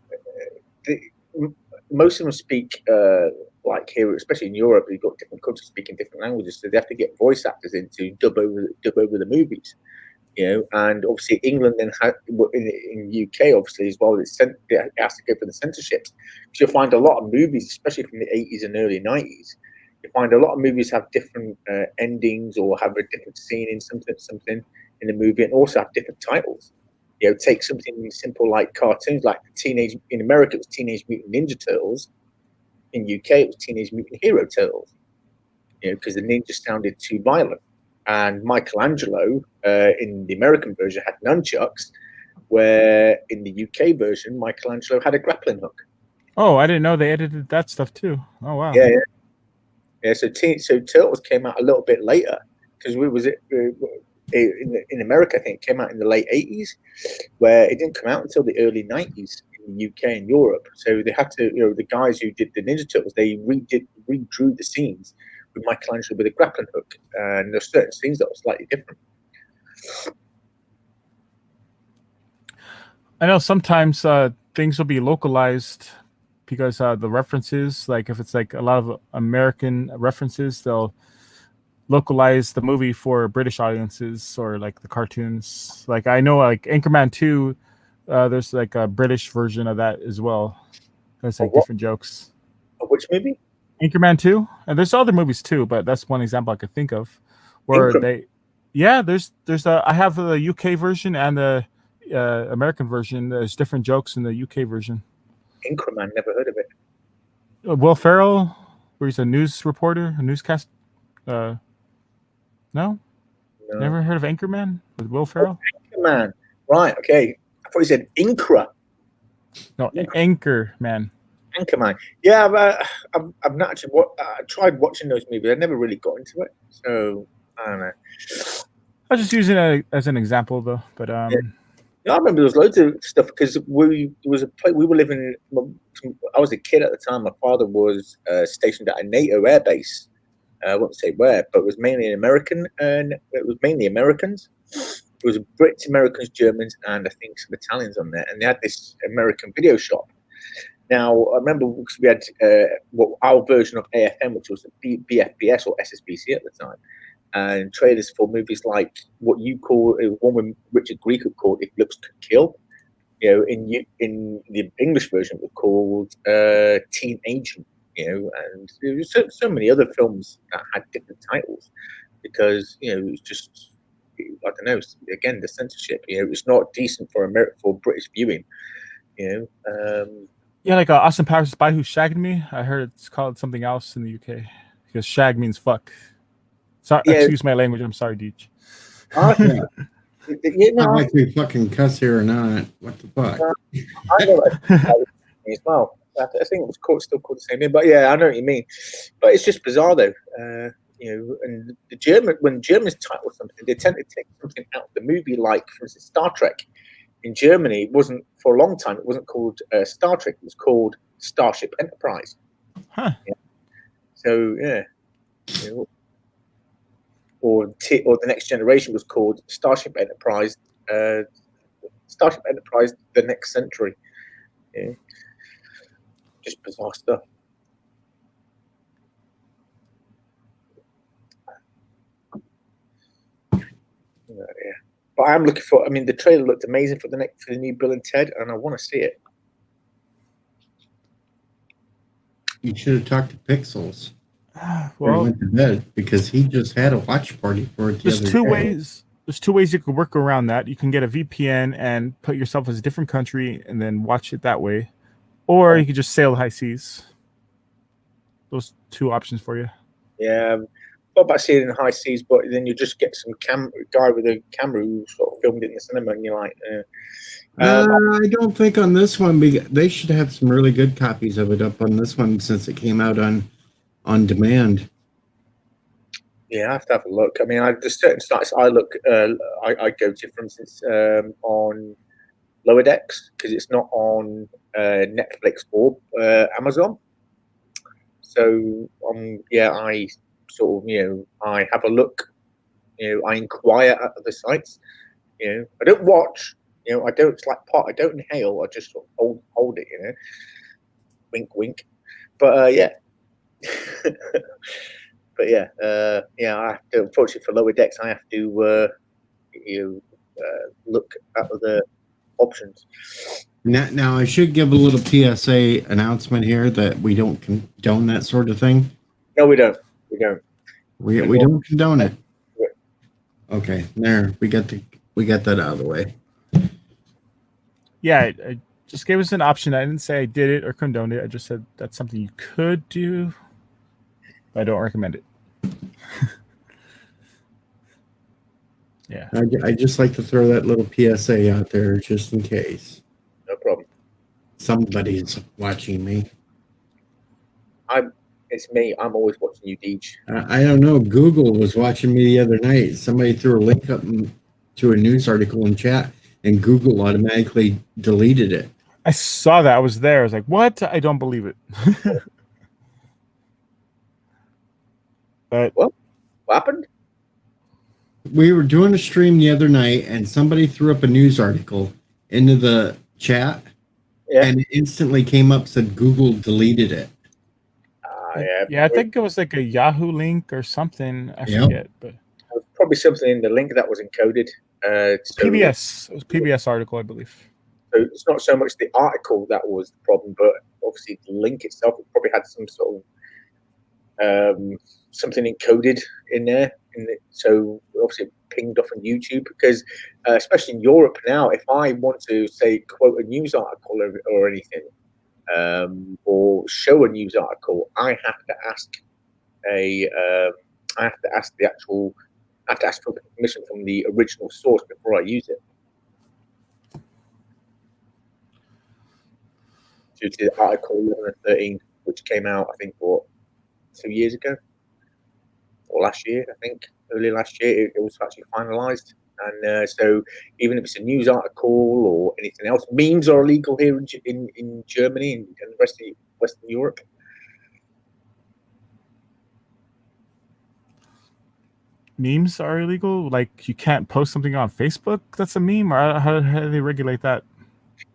most of them speak like here, especially in Europe. You've got different countries speaking different languages, so they have to get voice actors in to dub over the movies. And obviously England then in UK obviously as well. It has to go for the censorships. So you'll find a lot of movies, especially from the 80s and early 90s. You find a lot of movies have different endings or have a different scene in something in the movie, and also have different titles. Take something simple like cartoons, like in America it was Teenage Mutant Ninja Turtles. In UK it was Teenage Mutant Hero Turtles. Because the ninja sounded too violent. And Michelangelo in the American version had nunchucks, where in the UK version Michelangelo had a grappling hook. Oh, I didn't know they edited that stuff too. Oh wow. Yeah. So Turtles came out a little bit later because in America I think it came out in the late 80s, where it didn't come out until the early 90s in the UK and Europe. So they had to, the guys who did the Ninja Turtles, they redrew the scenes with Michelangelo with a grappling hook, and there's certain scenes that were slightly different. I know sometimes things will be localized because the references, like if it's like a lot of American references, they'll localize the movie for British audiences or like the cartoons. Like I know like Anchorman 2, there's like a British version of that as well. That's like different jokes. Which movie? Anchorman 2, and there's other movies too, but that's one example I could think of where there's I have the UK version and the American version. There's different jokes in the UK version. Anchorman, never heard of it. Will Ferrell, where he's a news reporter, a newscast. No, never heard of Anchorman with Will Ferrell. Anchorman, right? Okay, I thought you said Incra. No, Anchorman. Anchorman. Yeah, I've not actually. I tried watching those movies. I never really got into it, so I don't know. I was just using it as an example, though. But I remember there was loads of stuff because we were living. I was a kid at the time. My father was stationed at a NATO air base. I won't say where, but it was mainly American, and it was mainly Americans. was Brits, Americans, Germans, and I think some Italians on there, and they had this American video shop. Now, I remember because we had our version of AFM, which was BFBS or SSBC at the time, and trailers for movies like what you call one with Richard Grieco called "If Looks Could Kill." In the English version, it was called Teen Agent. And there was so many other films that had different titles because it was just, I don't know. Again, the censorship. It was not decent for British viewing. Yeah, like Austin Powers Spy Who Shagged Me. I heard it's called something else in the UK because shag means fuck. Sorry, excuse my language. I'm sorry, Deej. Not like we fucking cuss here or not. What the fuck? I know as well. I think it was still called the same thing, but yeah, I know what you mean. But it's just bizarre though. And when Germans title something, they tend to take something out of the movie. Like, for instance, Star Trek. In Germany, it wasn't for a long time. It wasn't called Star Trek. It was called Starship Enterprise. Huh. Yeah. So yeah. Or the Next Generation was called Starship Enterprise. Starship Enterprise: The Next Century. Yeah. Just bizarre stuff. Yeah. But I'm looking for. I mean, the trailer looked amazing for the new Bill and Ted, and I want to see it. You should have talked to Pixels. Well, he went to bed because he just had a watch party for it. There's two ways you could work around that. You can get a VPN and put yourself as a different country and then watch it that way, or you could just sail the high seas. Those two options for you. Yeah. Not about seeing it in the high seas, but then you just get some guy with a camera who sort of filmed it in the cinema, and you're like, I don't think on this one they should have some really good copies of it up on this one since it came out on demand. Yeah, I have to have a look. I mean, there's certain sites I go to, for instance, on Lower Decks because it's not on Netflix or Amazon. So I sort of I have a look. I inquire at other sites. I don't watch. I don't. It's like pot. I don't inhale. I just sort of hold it. Wink, wink. But yeah. But yeah, I have to, unfortunately for Lower Decks, I have to look at other options. Now, I should give a little PSA announcement here that we don't condone that sort of thing. No, we don't. We don't. We don't condone it. Okay, there we got that out of the way. Yeah, I just gave us an option. I didn't say I did it or condoned it. I just said that's something you could do. I don't recommend it. Yeah. I just like to throw that little PSA out there just in case. No problem. Somebody's watching me. It's me. I'm always watching you, Deej. I don't know. Google was watching me the other night. Somebody threw a link up to a news article in chat, and Google automatically deleted it. I saw that. I was there. I was like, what? I don't believe it. But what happened? We were doing a stream the other night, and somebody threw up a news article into the chat, and it instantly came up, said Google deleted it. Yeah, I think it was like a Yahoo link or something. I forget, but it was probably something in the link that was encoded. PBS. It was PBS article, I believe. So it's not so much the article that was the problem, but obviously the link itself probably had some sort of something encoded in there. So obviously it pinged off on YouTube because, especially in Europe now, if I want to say quote a news article or anything, or show a news article, I have to ask for permission from the original source before I use it. Due to Article 11 and 13, which came out, I think, 2 years ago or last year. I think early last year it was actually finalised. And so even if it's a news article or anything else, memes are illegal here in Germany and the rest of Western Europe. memes are illegal? Like you can't post something on Facebook that's a meme, or how do they regulate that?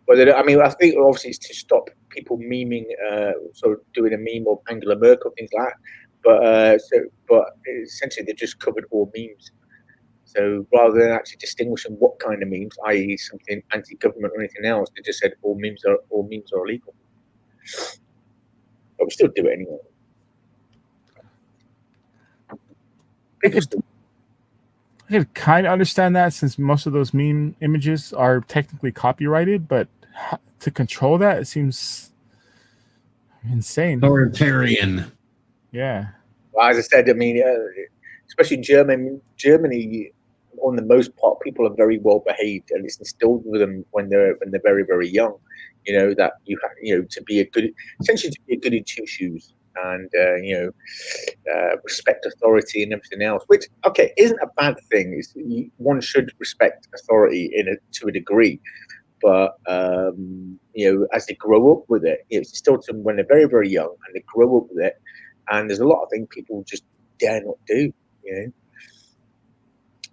Well, I mean, I think obviously it's to stop people memeing, sort of doing a meme or Angela Merkel, things like that. But essentially they've just covered all memes. So rather than actually distinguishing what kind of memes, i.e., something anti-government or anything else, they just said all memes are illegal. But we still do it anyway. I could kind of understand that, since most of those meme images are technically copyrighted, but to control that, it seems insane. Authoritarian. Yeah. Well, as I said, I mean, especially Germany, on the most part, people are very well behaved, and it's instilled with them when they're very, very young. You know that you have, to be essentially to be a good in two shoes, and respect authority and everything else. Which, okay, isn't a bad thing. One should respect authority to a degree, but as they grow up with it, it's still to them when they're very, very young, and they grow up with it. And there's a lot of things people just dare not do, and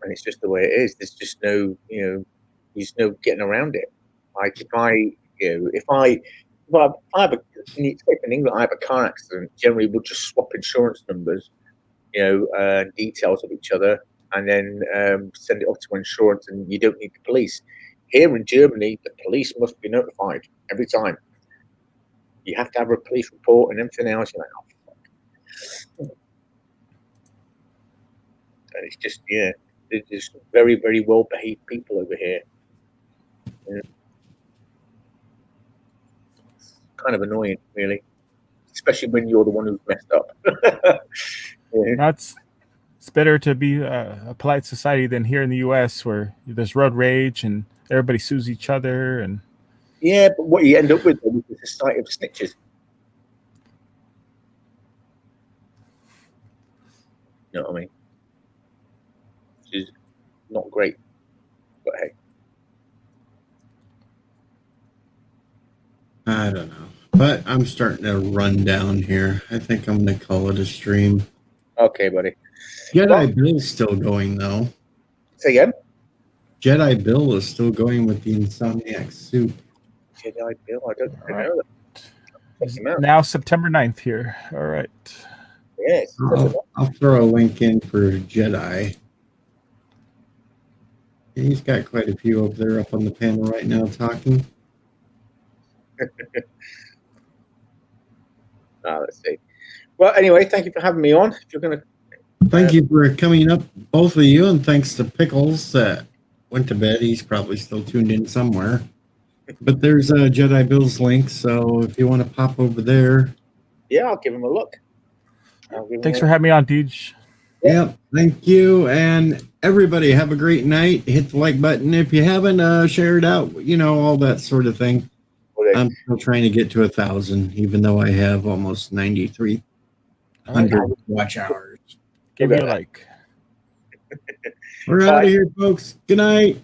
it's just the way it is. There's just no, there's no getting around it. Like if I have in England, I have a car accident. Generally, we'll just swap insurance numbers, details of each other, and then send it off to insurance, and you don't need the police. Here in Germany, the police must be notified every time. You have to have a police report and everything else. You're like, oh, fuck. And it's just, there's just very, very well behaved people over here. It's kind of annoying, really, especially when you're the one who's messed up. It's better to be a polite society than here in the U.S. where there's road rage and everybody sues each other. And yeah, but what you end up with is a society of snitches. You know what I mean? Which is not great, but hey. I don't know. But I'm starting to run down here. I think I'm going to call it a stream. Okay, buddy. Jedi Bill's still going, though. Say again? Jedi Bill is still going with the Insomniac soup. Jedi Bill? I don't know that. it's now September 9th here. All right. Yes. I'll throw a link in for Jedi. And he's got quite a few up there up on the panel right now talking. Let's see. Well, anyway, thank you for having me on. If you're going to, thank you for coming up, both of you, and thanks to Pickles that went to bed. He's probably still tuned in somewhere. But there's a Jedi Bill's link, so if you want to pop over there. Yeah, I'll give him a look. Thanks for having me on, Deej. Yep, thank you. And everybody, have a great night. Hit the like button if you haven't. Share it out, all that sort of thing. I'm still trying to get to 1,000, even though I have almost 9,300 watch hours. Give me a like. We're out of here, folks. Good night.